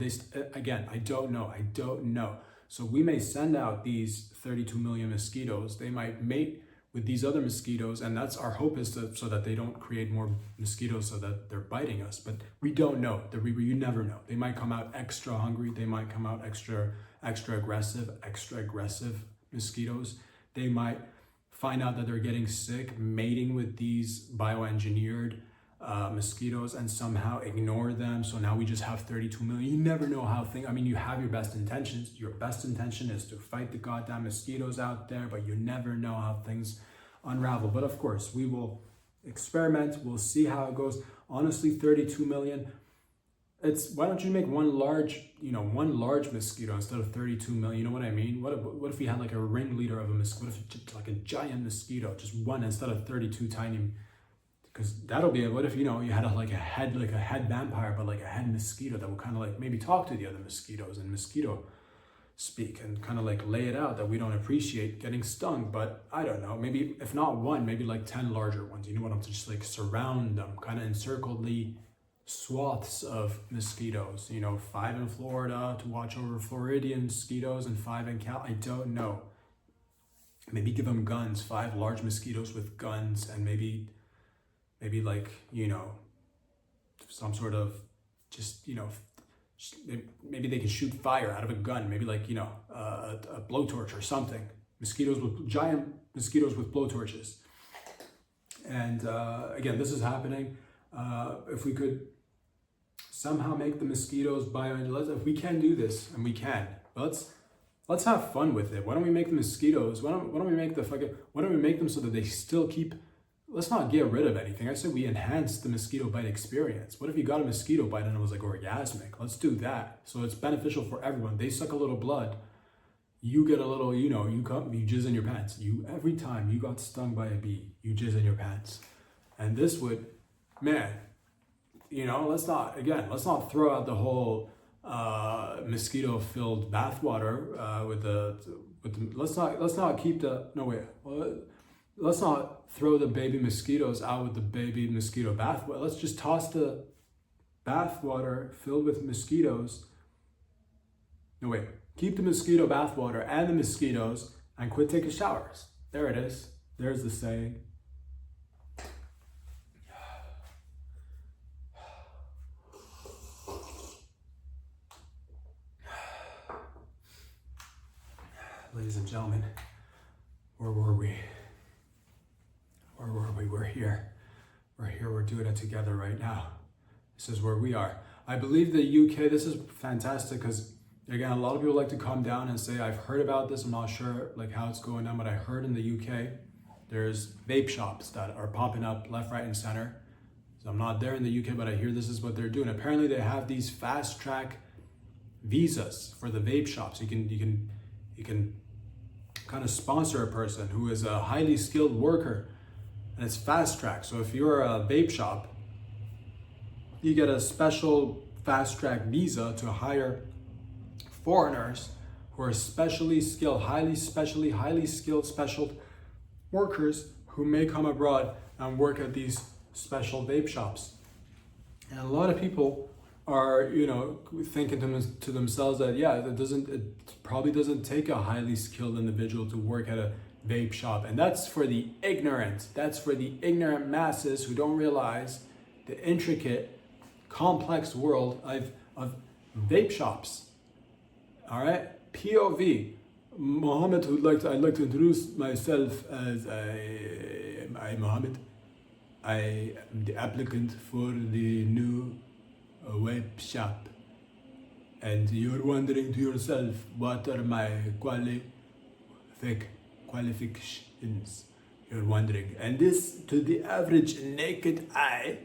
know. So we may send out these 32 million mosquitoes. They might mate with these other mosquitoes, and that's our hope, is so that they don't create more mosquitoes so that they're biting us. But we don't know. You never know. They might come out extra hungry. They might come out extra aggressive mosquitoes. They might find out that they're getting sick, mating with these bioengineered mosquitoes, and somehow ignore them. So now we just have 32 million. You never know how you have your best intentions. Your best intention is to fight the goddamn mosquitoes out there, but you never know how things unravel. But of course, we will experiment. We'll see how it goes. Honestly, 32 million. Why don't you make one large mosquito instead of 32 million? You know what I mean? What if we had like a ringleader of a mosquito? What if just like a giant mosquito, just one instead of 32 tiny? Because that'll be it. What if you had a head vampire, but like a head mosquito that will kind of like maybe talk to the other mosquitoes in mosquito speak, and kind of like lay it out that we don't appreciate getting stung. But I don't know, maybe if not one, maybe like 10 larger ones. You know what I'm just like surround them, kind of encircle the swaths of mosquitoes. 5 in Florida to watch over Floridian mosquitoes and 5 in Cal. I don't know. Maybe give them guns, 5 large mosquitoes with guns, and maybe like, some sort of maybe they can shoot fire out of a gun, maybe like, a blowtorch or something. Giant mosquitoes with blowtorches. And again, this is happening. If we could somehow make the mosquitoes bioengineered, if we can do this, and we can, let's have fun with it. Why don't we make the mosquitoes? Why don't we make them so that they still keep? Let's not get rid of anything. I said we enhance the mosquito bite experience. What if you got a mosquito bite and it was like orgasmic? Let's do that. So it's beneficial for everyone. They suck a little blood. You get a little, you jizz in your pants. Every time you got stung by a bee, you jizz in your pants. And this would, let's not throw out the whole mosquito-filled bathwater let's not throw the baby mosquitoes out with the baby mosquito bathwater. Let's just toss the bathwater filled with mosquitoes. Keep the mosquito bathwater and the mosquitoes and quit taking showers. There it is. There's the saying. Ladies and gentlemen, where were we? We're here. We're doing it together right now. This is where we are. I believe the UK, this is fantastic, because again, a lot of people like to come down and say, I've heard about this. I'm not sure like how it's going on, but I heard in the UK, there's vape shops that are popping up left, right, and center. So I'm not there in the UK, but I hear this is what they're doing. Apparently they have these fast track visas for the vape shops. You can kind of sponsor a person who is a highly skilled worker, and it's fast track. So if you're a vape shop, you get a special fast track visa to hire foreigners who are specially skilled, highly skilled special workers who may come abroad and work at these special vape shops. And a lot of people are, thinking to themselves that, it probably doesn't take a highly skilled individual to work at a vape shop. And that's for the ignorant. That's for the ignorant masses who don't realize the intricate, complex world of vape shops. All right, POV. Mohammed I'd like to introduce myself as I'm Mohammed. I am the applicant for the new web shop. And you're wondering to yourself, what are my qualifications? You're wondering. And this, to the average naked eye,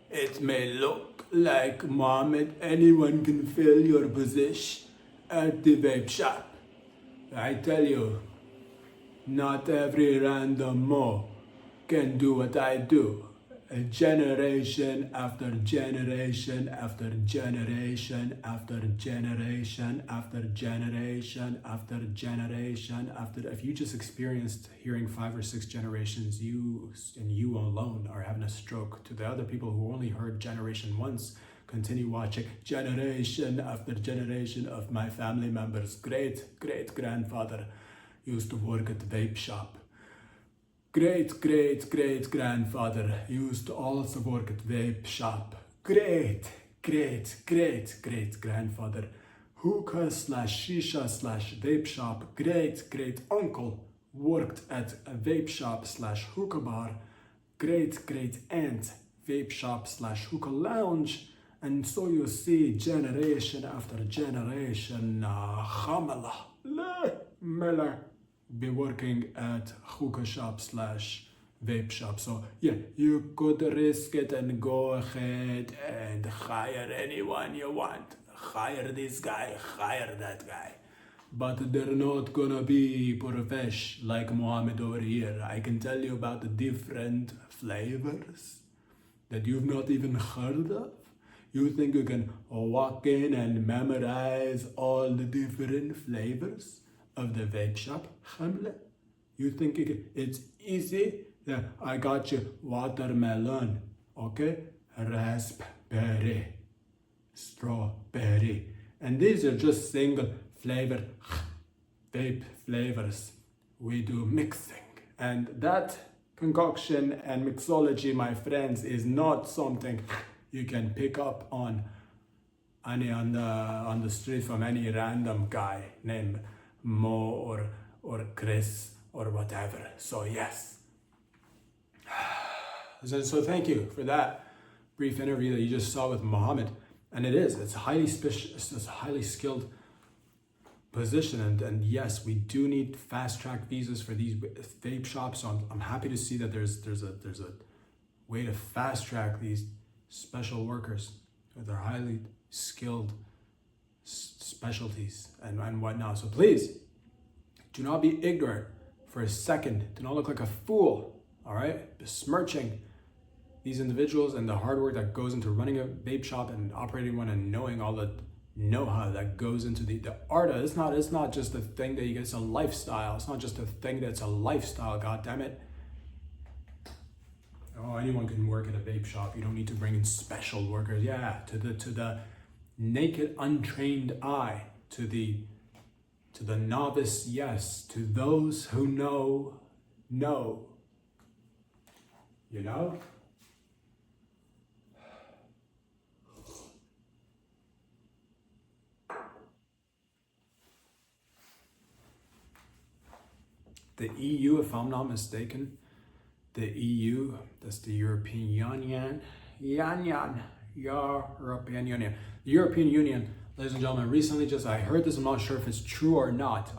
it may look like, Mohammed, anyone can fill your position at the vape shop. I tell you, not every random mo can do what I do. Generation after generation after generation after generation after generation after generation after. If you just experienced hearing 5 or 6 generations, you and you alone are having a stroke. To the other people who only heard generation once, continue watching generation after generation of my family members. Great grandfather used to work at the vape shop. Great grandfather used to also work at vape shop. Great grandfather hookah / shisha / vape shop. Great uncle worked at a vape shop / hookah bar. Great aunt vape shop / hookah lounge. And so you see, generation after generation, Khamala Miller be working at hookah shop / vape shop. So yeah, you could risk it and go ahead and hire anyone you want. Hire this guy, hire that guy. But they're not gonna be profesh like Mohammed over here. I can tell you about the different flavors that you've not even heard of. You think you can walk in and memorize all the different flavors of the vape shop? Hamle? You think it's easy? Yeah, I got you watermelon, okay? Raspberry, strawberry. And these are just single flavor vape flavors. We do mixing. And that concoction and mixology, my friends, is not something you can pick up on the street from any random guy named Mo or Chris or whatever. So yes. So thank you for that brief interview that you just saw with Mohammed. And it's a highly skilled position. And yes, we do need fast track visas for these vape shops. So I'm happy to see that there's a way to fast track these special workers with their highly skilled specialties and whatnot. So please, do not be ignorant for a second. Do not look like a fool, all right? Besmirching these individuals and the hard work that goes into running a vape shop and operating one and knowing all the know-how that goes into the art. It's not just a thing that you get, it's a lifestyle. It's not just a thing that's a lifestyle, God damn it. Oh, anyone can work at a vape shop. You don't need to bring in special workers. Yeah, to the naked, untrained eye, to the novice, yes, to those who know. You know? The EU, if I'm not mistaken, the EU, that's the European Union. European Union. The European Union, ladies and gentlemen, recently I heard this, I'm not sure if it's true or not.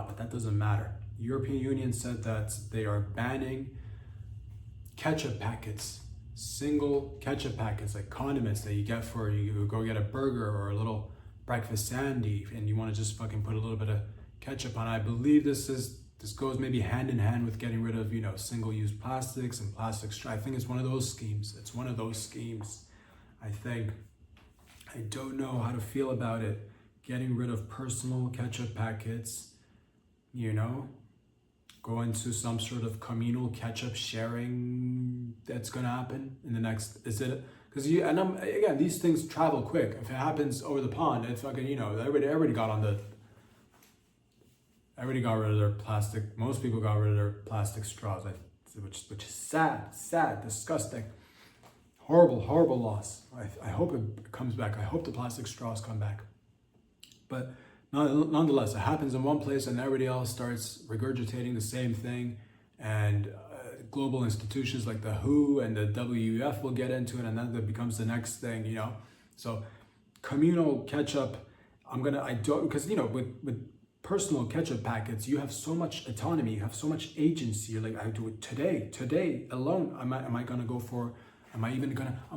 But that doesn't matter. The European Union said that they are banning ketchup packets, single ketchup packets, like condiments that you get for, you go get a burger or a little breakfast sandy and you want to just fucking put a little bit of ketchup on. I believe this goes maybe hand in hand with getting rid of, single-use plastics and plastic straw. I think it's one of those schemes. I think. I don't know how to feel about it. Getting rid of personal ketchup packets, go into some sort of communal ketchup sharing that's gonna happen in the next, because again, these things travel quick. If it happens over the pond, it's fucking, everybody got rid of their plastic. Most people got rid of their plastic straws, which is sad, disgusting, horrible loss. I hope it comes back. I hope the plastic straws come back. But nonetheless, it happens in one place and everybody else starts regurgitating the same thing and global institutions like the WHO and the WEF will get into it, and then that becomes the next thing, you know. So communal ketchup, because with personal ketchup packets, you have so much autonomy, you have so much agency. You're like, I do it today alone. I'm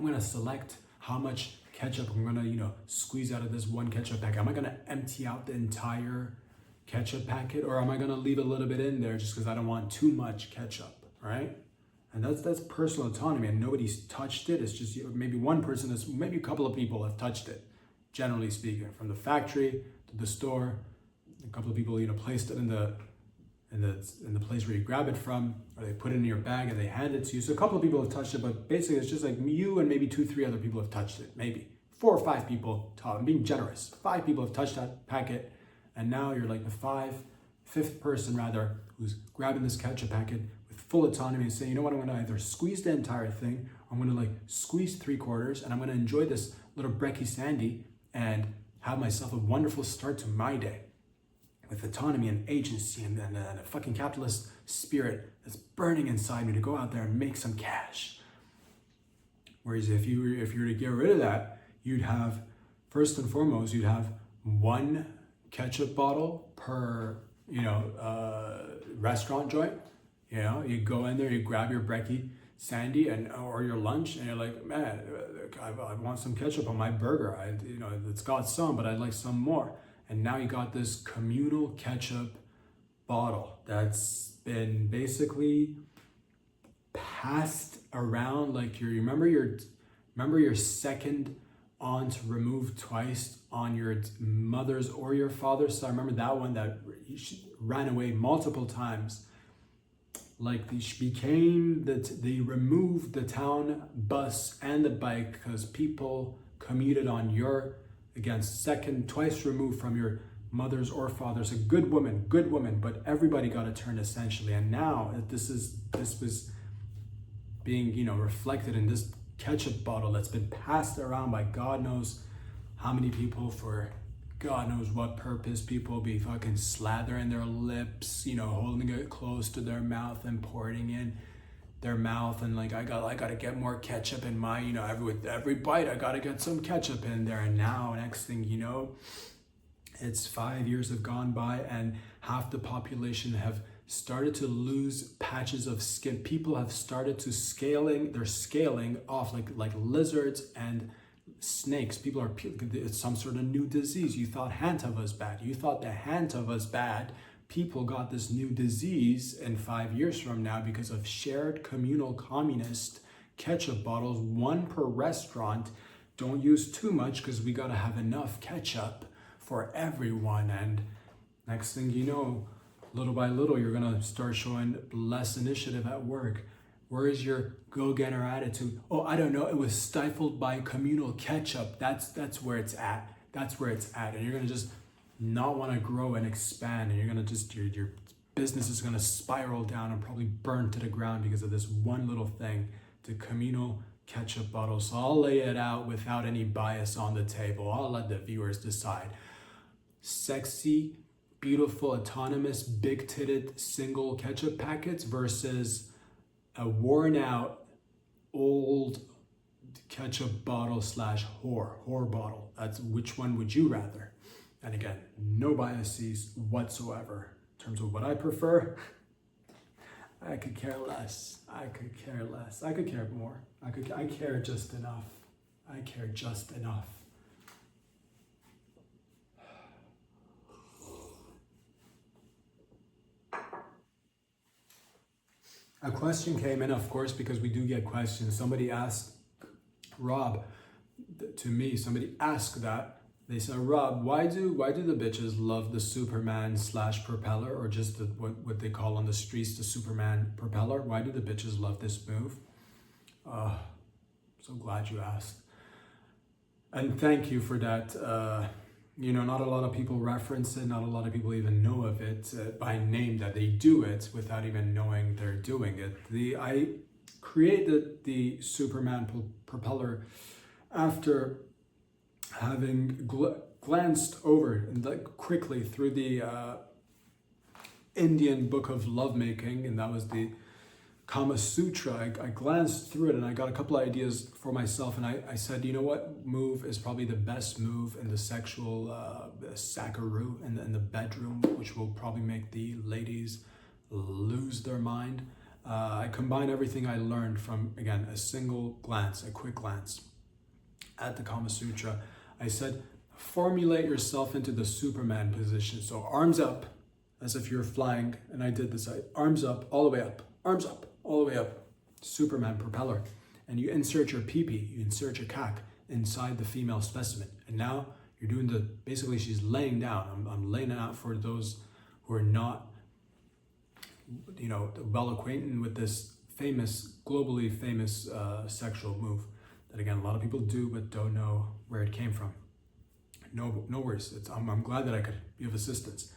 gonna select how much ketchup I'm gonna, squeeze out of this one ketchup packet. Am I gonna empty out the entire ketchup packet, or am I gonna leave a little bit in there just because I don't want too much ketchup, right? And that's personal autonomy, and nobody's touched it. It's just maybe one person, maybe a couple of people have touched it, generally speaking, from the factory to the store. A couple of people, placed it in the place where you grab it from, or they put it in your bag and they hand it to you. So a couple of people have touched it, but basically it's just like you and maybe 2-3 other people have touched it. Maybe 4 or 5 people. I'm being generous. 5 people have touched that packet, and now you're like the fifth person rather, who's grabbing this ketchup packet with full autonomy and saying, you know what, I'm gonna either squeeze the entire thing, or I'm gonna squeeze 3/4, and I'm gonna enjoy this little brekkie sandy and have myself a wonderful start to my day with autonomy and agency and a fucking capitalist spirit that's burning inside me to go out there and make some cash. Whereas if you were to get rid of that, you'd have, first and foremost, you'd have one ketchup bottle per restaurant joint. You go in there, you grab your brekkie sandy or your lunch, and you're like, man, I want some ketchup on my burger. It's got some, but I'd like some more. And now you got this communal ketchup bottle that's been basically passed around. Like remember your second aunt removed twice on your mother's or your father's. So I remember that one that ran away multiple times. Like they removed the town bus and the bike because people commuted on twice removed from your mother's or father's. A good woman, but everybody got a turn essentially. And now this was being, reflected in this ketchup bottle that's been passed around by God knows how many people for God knows what purpose. People be fucking slathering their lips, holding it close to their mouth and pouring in their mouth, and like I gotta get more ketchup in my, with every bite I gotta get some ketchup in there. And now next thing you know, it's 5 years have gone by and half the population have started to lose patches of skin. People have started to scaling off like lizards and snakes. People are, it's some sort of new disease. You thought Hanta was bad. You thought the Hanta was bad. People got this new disease, and 5 years from now, because of shared communal communist ketchup bottles, one per restaurant. Don't use too much because we gotta have enough ketchup for everyone. And next thing you know, little by little, you're gonna start showing less initiative at work. Where is your go-getter attitude? Oh, I don't know, it was stifled by communal ketchup. That's where it's at. That's where it's at. And you're gonna just not want to grow and expand, and you're gonna just your business is gonna spiral down and probably burn to the ground because of this one little thing, the communal ketchup bottle. So I'll lay it out without any bias on the table. I'll let the viewers decide. Sexy, beautiful, autonomous, big-titted single ketchup packets versus a worn-out old ketchup bottle / whore bottle. That's which one would you rather? And again, no biases whatsoever. In terms of what I prefer, I could care less. I could care more. I care just enough. I care just enough. A question came in, of course, because we do get questions. Somebody asked Rob, to me, somebody asked that. They said, Rob, why do the bitches love the Superman / propeller, or just what they call on the streets the Superman propeller? Why do the bitches love this move? So glad you asked. And thank you for that. Not a lot of people reference it. Not a lot of people even know of it by name, that they do it without even knowing they're doing it. I created the Superman propeller after having glanced over quickly through the Indian book of lovemaking, and that was the Kama Sutra, I glanced through it and I got a couple of ideas for myself, and I said, you know what move is probably the best move in the sexual sackaroo in the bedroom, which will probably make the ladies lose their mind. I combined everything I learned from, again, a single glance, a quick glance at the Kama Sutra. I said, formulate yourself into the Superman position. So arms up, as if you're flying, and I did this, arms up, all the way up, arms up, all the way up, Superman propeller. And you insert your pee-pee, you insert your cock inside the female specimen. And now you're doing basically she's laying down. I'm laying it out for those who are not, well acquainted with this globally famous sexual move that, again, a lot of people do but don't know where it came from. No worries. I'm glad that I could be of assistance.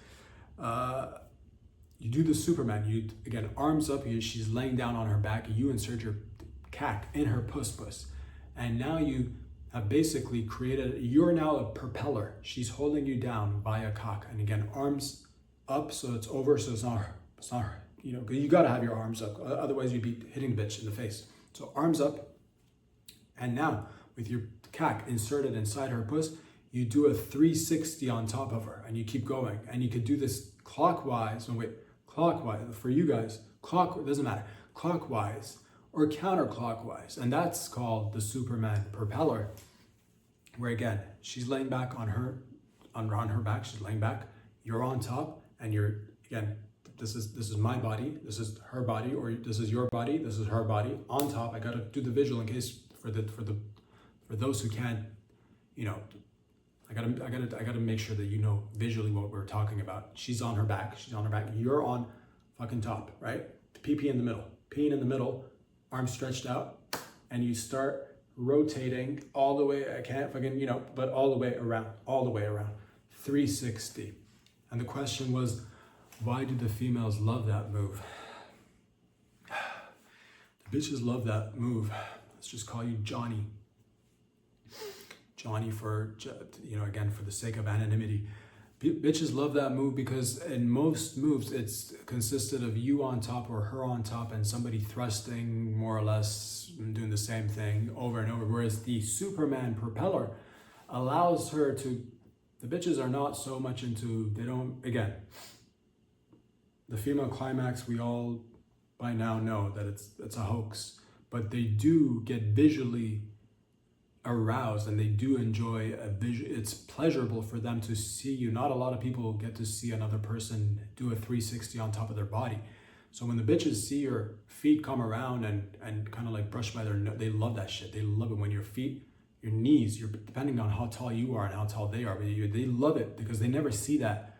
You do the Superman. You, again, arms up. She's laying down on her back. You insert your cack in her puss, and now you have basically created. You're now a propeller. She's holding you down by a cock, and again, arms up, so it's over. So it's not. You got to have your arms up. Otherwise, you'd be hitting the bitch in the face. So arms up, and now with your cack inserted inside her puss, you do a 360 on top of her, and you keep going. And you could do this clockwise. Clockwise for you guys. Doesn't matter. Clockwise or counterclockwise, and that's called the Superman propeller. Where again, she's laying back on her back. She's laying back. You're on top, and you're again. This is my body. This is her body, or this is your body. This is her body on top. I gotta do the visual in case for those who can't, I gotta make sure that you know visually what we're talking about. She's on her back. You're on fucking top, right? Pee in the middle. Peeing in the middle, arms stretched out, and you start rotating all the way. I can't fucking, but all the way around, 360. And the question was, why do the females love that move? The bitches love that move. Let's just call you Johnny. Johnny for, again, for the sake of anonymity. Bitches love that move because in most moves, it's consisted of you on top or her on top and somebody thrusting more or less and doing the same thing over and over. Whereas the Superman propeller allows her to, the bitches are not so much into, the female climax, we all by now know that it's a hoax, but they do get visually aroused and they do enjoy it's pleasurable for them to see you. Not a lot of people get to see another person do a 360 on top of their body. So when the bitches see your feet come around and kind of like brush by their nose, they love that shit. They love it when your feet, your knees, depending on how tall you are and how tall they are, but they love it because they never see that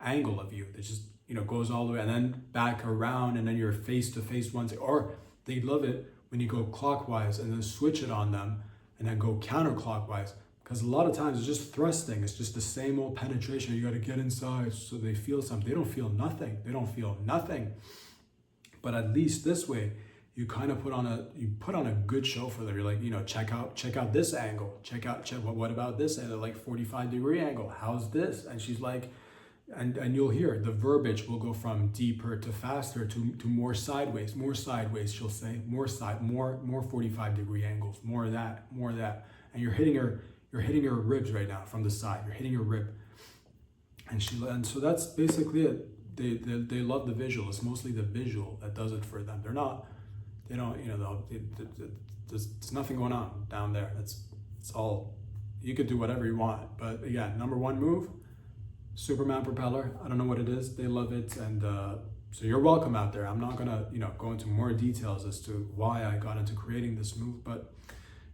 angle of you. They just, goes all the way and then back around and then you're face to face once, or they love it when you go clockwise and then switch it on them and then go counterclockwise, because a lot of times it's just thrusting. It's just the same old penetration. You got to get inside so they feel something. They don't feel nothing. But at least this way, you kind of put on a good show for them. You're like, check out this angle. What about this angle? Like 45-degree angle. How's this? And she's like, and you'll hear the verbiage will go from deeper to faster to more sideways, she'll say, more 45-degree angles, more of that. And you're hitting her ribs right now from the side. You're hitting her rib. And so that's basically it. They love the visual. It's mostly the visual that does it for them. There's nothing going on down there. It's all, you could do whatever you want. But again, number one move, Superman propeller. I don't know what it is. They love it. And so you're welcome out there. I'm not gonna, go into more details as to why I got into creating this move, but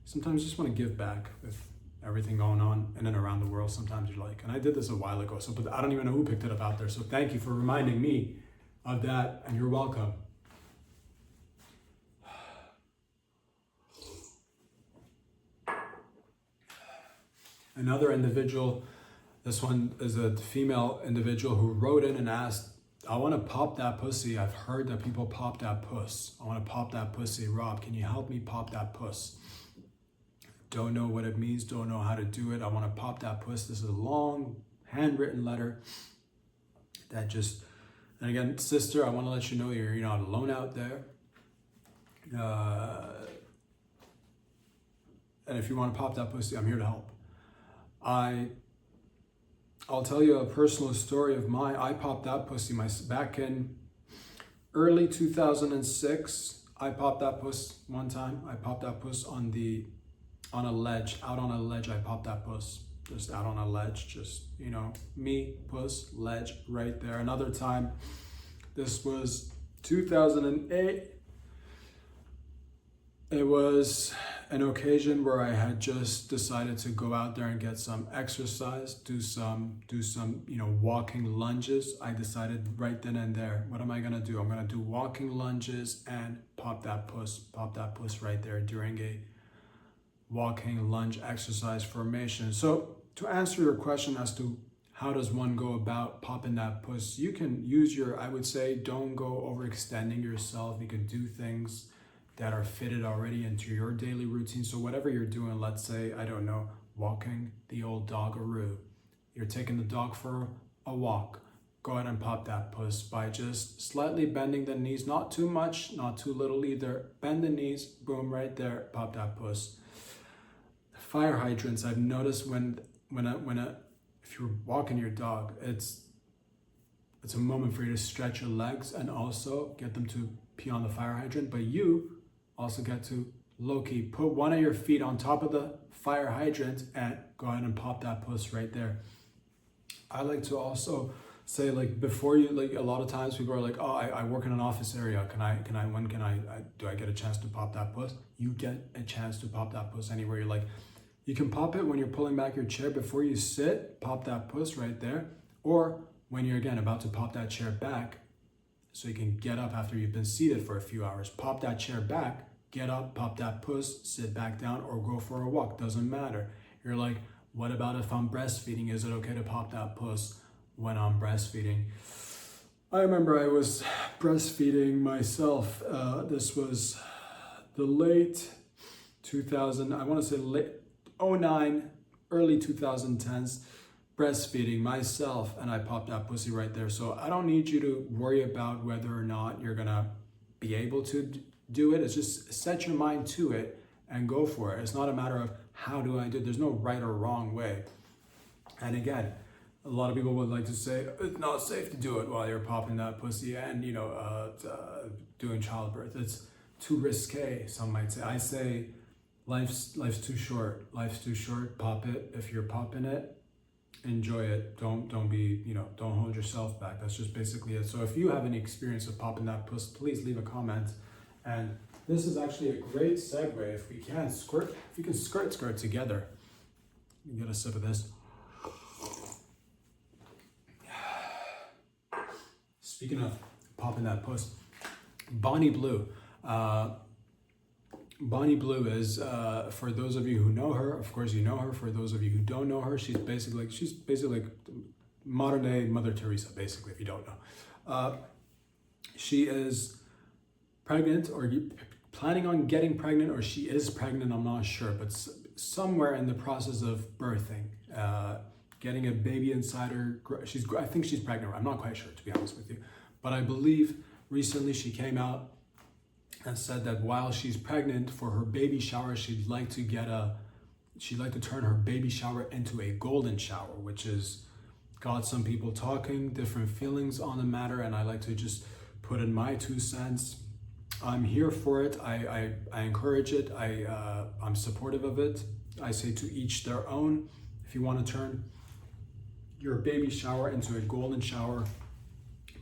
sometimes you just want to give back with everything going on in and around the world. Sometimes you're like, and I did this a while ago, but I don't even know who picked it up out there. So thank you for reminding me of that, and you're welcome. Another individual, this one is a female individual who wrote in and asked, I want to pop that pussy. I've heard that people pop that puss. I want to pop that pussy. Rob, can you help me pop that puss? Don't know what it means. Don't know how to do it. I want to pop that puss. This is a long handwritten letter that just, and again, sister, I want to let you know you're not alone out there. And if you want to pop that pussy, I'm here to help. I'll tell you a personal story of mine. I popped that pussy back in early 2006. I popped that puss one time. I popped that puss on a ledge, out on a ledge. I popped that puss just out on a ledge, just, you know, me, puss, ledge, right there. Another time, this was 2008. It was an occasion where I had just decided to go out there and get some exercise, do some, you know, walking lunges. I decided right then and there, what am I gonna do? I'm gonna do walking lunges and pop that puss right there during a walking lunge exercise formation. So to answer your question as to how does one go about popping that puss, you can use I would say, don't go overextending yourself. You can do things that are fitted already into your daily routine. So whatever you're doing, let's say, I don't know, walking the old doggaroo. You're taking the dog for a walk. Go ahead and pop that puss by just slightly bending the knees, not too much, not too little either. Bend the knees, boom, right there, pop that puss. Fire hydrants, I've noticed if you're walking your dog, it's a moment for you to stretch your legs and also get them to pee on the fire hydrant, but you also get to low-key put one of your feet on top of the fire hydrant and go ahead and pop that puss right there. I like to also say, like, before you, like, a lot of times people are like, oh, I work in an office area. Do I get a chance to pop that puss? You get a chance to pop that puss anywhere you like. You can pop it when you're pulling back your chair before you sit, pop that puss right there. Or when you're, again, about to pop that chair back, so you can get up after you've been seated for a few hours. Pop that chair back, get up, pop that puss, sit back down, or go for a walk. Doesn't matter. You're like, what about if I'm breastfeeding? Is it okay to pop that puss when I'm breastfeeding? I remember I was breastfeeding myself. This was the late 2000, I want to say late 09, early 2010s. Breastfeeding myself, and I popped that pussy right there. So I don't need you to worry about whether or not you're gonna be able to do it. It's just set your mind to it and go for it. It's not a matter of how do I do it. There's no right or wrong way. And again, a lot of people would like to say it's not safe to do it while you're popping that pussy and, you know, doing childbirth. It's too risque, some might say. I say life's too short. Life's too short. Pop it. If you're popping it, enjoy it. Don't be, you know, don't hold yourself back. That's just basically it. So if you have any experience of popping that puss, please leave a comment. And this is actually a great segue. If we can skirt together. You get a sip of this. Speaking of popping that puss, Bonnie Blue. Bonnie Blue is, for those of you who know her, of course you know her. For those of you who don't know her, she's basically like modern day Mother Teresa, basically, if you don't know. She is pregnant, or planning on getting pregnant, or she is pregnant, I'm not sure, but somewhere in the process of birthing, getting a baby inside her. I think she's pregnant. I'm not quite sure, to be honest with you. But I believe recently she came out and said that while she's pregnant, for her baby shower, she'd like to turn her baby shower into a golden shower, which has got some people talking, different feelings on the matter, and I like to just put in my 2 cents. I'm here for it. I encourage it. I'm supportive of it. I say to each their own. If you want to turn your baby shower into a golden shower,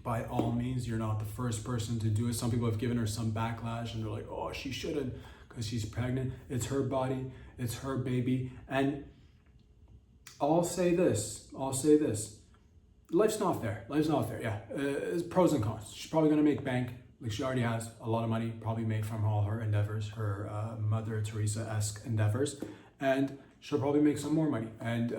by all means. You're not the first person to do it. Some people have given her some backlash and they're like, oh, she shouldn't because she's pregnant. It's her body, it's her baby. And I'll say this. Life's not fair. Yeah, it's pros and cons. She's probably gonna make bank. Like, she already has a lot of money, probably made from all her endeavors, her Mother Teresa-esque endeavors. And she'll probably make some more money. And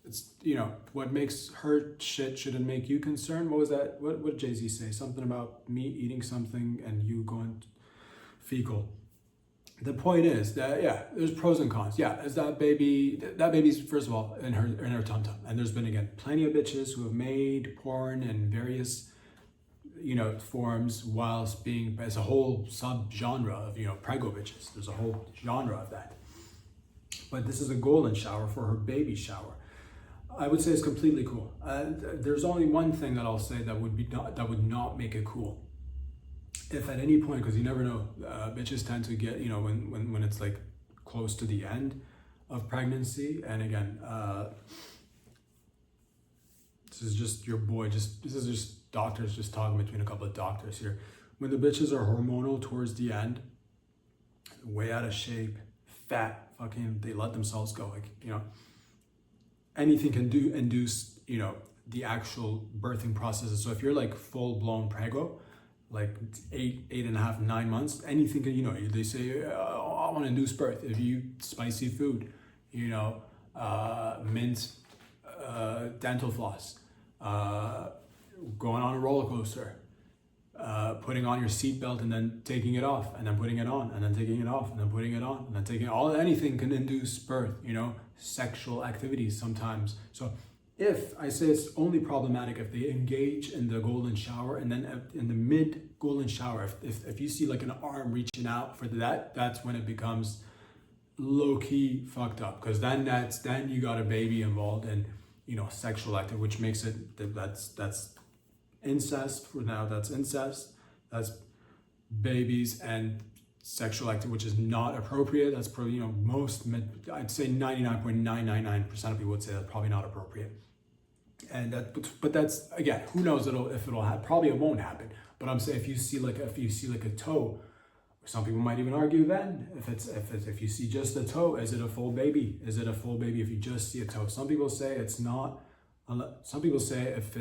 it's, you know, what makes her shit shouldn't make you concerned. What was that? What did Jay-Z say? Something about me eating something and you going fecal. The point is that, yeah, there's pros and cons. Yeah, is that baby's, first of all, in her tum-tum. And there's been, again, plenty of bitches who have made porn and various forms whilst being, as a whole sub-genre of, prego bitches. There's a whole genre of that. But this is a golden shower for her baby shower. I would say it's completely cool. There's only one thing that I'll say that would not make it cool. If at any point, because you never know, bitches tend to get, when it's like close to the end of pregnancy, and again, this is just your boy, this is just doctors just talking between a couple of doctors here. When the bitches are hormonal towards the end, way out of shape, fat, fucking, they let themselves go. Like, anything can induce, the actual birthing processes. So if you're like full blown prego, like 8.5, 9 months, anything can, they say, I want to induce birth. If you eat spicy food, mint, dental floss, going on a roller coaster, putting on your seatbelt and then taking it off, and then putting it on, and then taking it off, and then putting it on, and then taking it, anything can induce birth, sexual activities sometimes. So if I say it's only problematic if they engage in the golden shower, and then in the mid golden shower, if you see like an arm reaching out for that, that's when it becomes low-key fucked up, because then you got a baby involved in sexual activity, which makes it that's incest. For now, that's incest, that's babies and sexual activity, which is not appropriate. That's probably I'd say 99.999% of people would say that's probably not appropriate. And but that's, again, who knows if it'll happen. Probably it won't happen. But I'm saying if you see like a toe, some people might even argue then if you see just a toe, is it a full baby? Is it a full baby if you just see a toe? Some people say it's not. Some people say if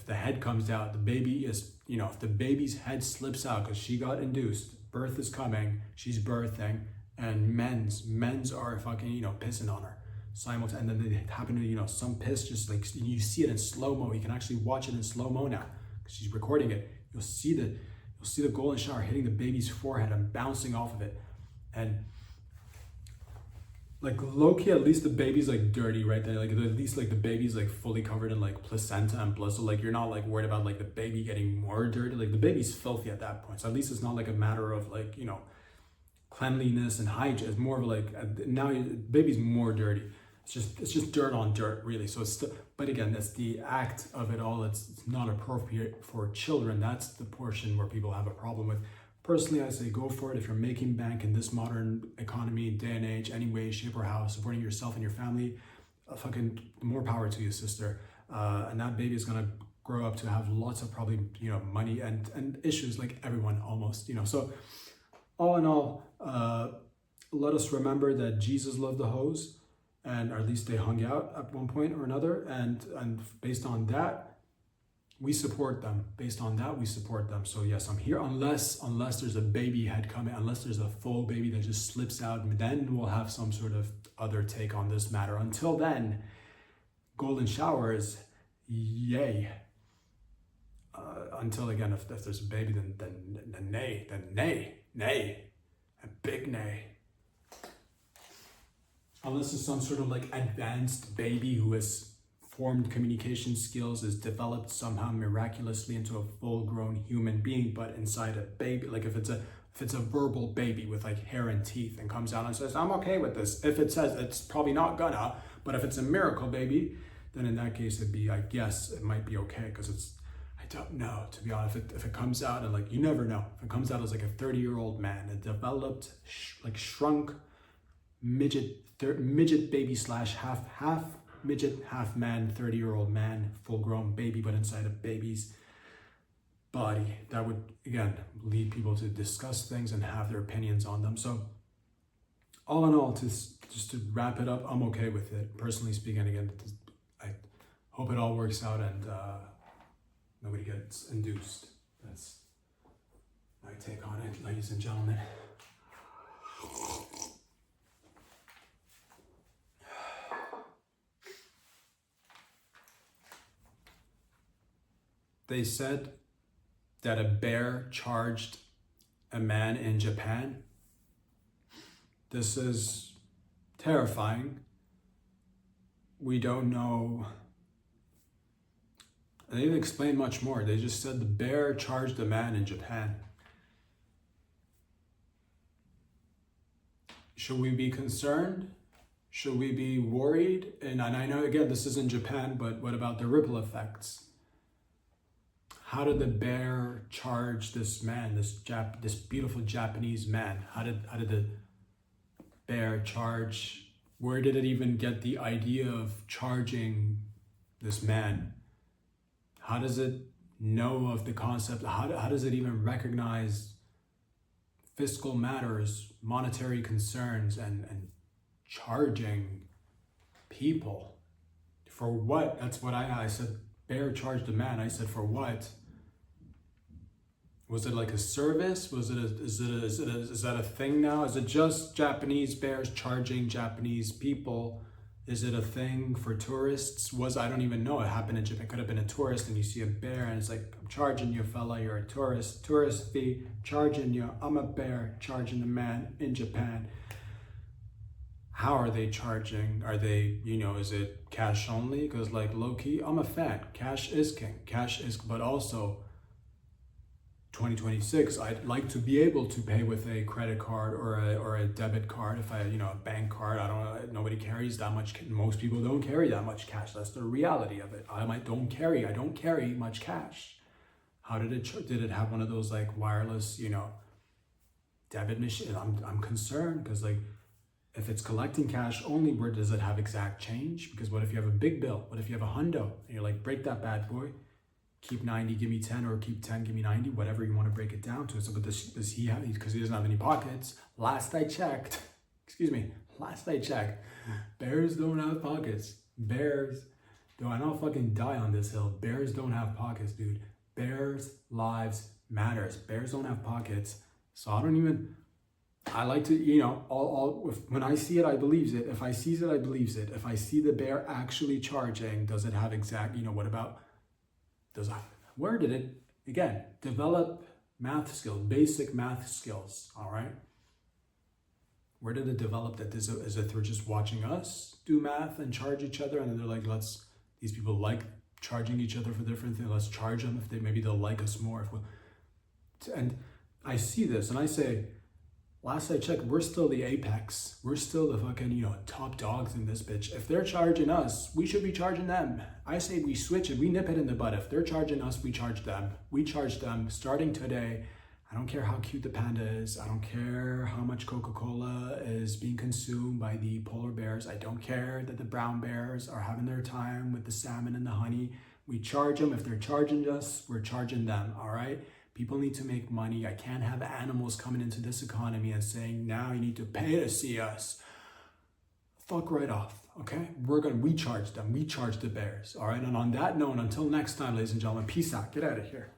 the head comes out, the baby is, if the baby's head slips out because she got induced, birth is coming, she's birthing, and men's are fucking pissing on her simultaneously, and then they happen to some piss, just like you see it in slow mo. You can actually watch it in slow mo now because she's recording it. You'll see the golden shower hitting the baby's forehead and bouncing off of it, and like low-key, at least the baby's like dirty right there. Like at least like the baby's like fully covered in like placenta and blood. So like you're not like worried about like the baby getting more dirty. Like the baby's filthy at that point. So at least it's not like a matter of like, cleanliness and hygiene. It's more of like now the baby's more dirty. It's just dirt on dirt, really. So it's still, but again, that's the act of it all. It's not appropriate for children. That's the portion where people have a problem with. Personally, I say go for it. If you're making bank in this modern economy, day and age, any way, shape, or how, supporting yourself and your family, fucking more power to you, sister. And that baby is gonna grow up to have lots of probably money and issues like everyone almost. So all in all, let us remember that Jesus loved the hoes, and or at least they hung out at one point or another, and based on that, we support them. Based on that, we support them. So yes, I'm here unless there's a baby head coming, unless there's a full baby that just slips out, and then we'll have some sort of other take on this matter. Until then, golden showers, yay. Until again, if there's a baby, then nay, a big nay. Unless it's some sort of like advanced baby who has formed communication skills, is developed somehow miraculously into a full-grown human being, but inside a baby. Like if it's a verbal baby with like hair and teeth and comes out and says, I'm okay with this. If it says, it's probably not gonna, but if it's a miracle baby, then in that case it'd be, I guess it might be okay, because I don't know, to be honest. If it comes out and like, you never know, if it comes out as like a 30-year-old man, a developed, shrunk midget baby slash half midget, half man, 30-year-old man, full-grown baby, but inside a baby's body, that would again lead people to discuss things and have their opinions on them. So all in all, just to wrap it up, I'm okay with it. Personally speaking, again, I hope it all works out and nobody gets induced. That's my take on it, ladies and gentlemen. They said that a bear charged a man in Japan. This is terrifying. We don't know And they didn't explain much more. They just said the bear charged a man in Japan. Should we be concerned? Should we be worried? And I know, again, this is in Japan, but what about the ripple effects? How did the bear charge this man, this beautiful Japanese man? How did the bear charge? Where did it even get the idea of charging this man? How does it know of the concept? How does it even recognize fiscal matters, monetary concerns, and charging people? For what? That's what I said. Bear charged a man. I said, for what? Was it like a service? Is that a thing now? Is it just Japanese bears charging Japanese people? Is it a thing for tourists? I don't even know. It happened in Japan. It could have been a tourist and you see a bear and it's like, I'm charging you, fella, you're a tourist. Tourist fee, charging you. I'm a bear, charging the man in Japan. How are they charging? Are they, is it cash only? Because like low key, I'm a fan. Cash is king. But also 2026, I'd like to be able to pay with a credit card or a debit card. If a bank card, I don't know, nobody carries that much. Most people don't carry that much cash. That's the reality of it. I don't carry much cash. How did it have one of those like wireless, debit machine? I'm concerned because like, if it's collecting cash only, where does it have exact change? Because what if you have a big bill? What if you have a hundo and you're like, break that bad boy, keep 90, give me 10, or keep 10, give me 90, whatever you want to break it down to. So, but does he have, because he doesn't have any pockets. Last I checked, bears don't have pockets. Bears, though I know fucking die on this hill, bears don't have pockets, dude. Bears' lives matters. Bears don't have pockets. So I like to, when I see it, I believes it. If I sees it, I believes it. If I see the bear actually charging, does it have exact, what about, where did it, again, develop math skills, basic math skills, all right? Where did it develop that? Is it through just watching us do math and charge each other? And then they're like, these people like charging each other for different things. Let's charge them if maybe they'll like us more. And I see this and I say, last I checked, we're still the apex. We're still the fucking, top dogs in this bitch. If they're charging us, we should be charging them. I say we switch it. We nip it in the bud. If they're charging us, we charge them. We charge them starting today. I don't care how cute the panda is. I don't care how much Coca-Cola is being consumed by the polar bears. I don't care that the brown bears are having their time with the salmon and the honey. We charge them. If they're charging us, we're charging them, all right? People need to make money. I can't have animals coming into this economy and saying, now you need to pay to see us. Fuck right off, okay? We charge them. We charge the bears, all right? And on that note, until next time, ladies and gentlemen, peace out. Get out of here.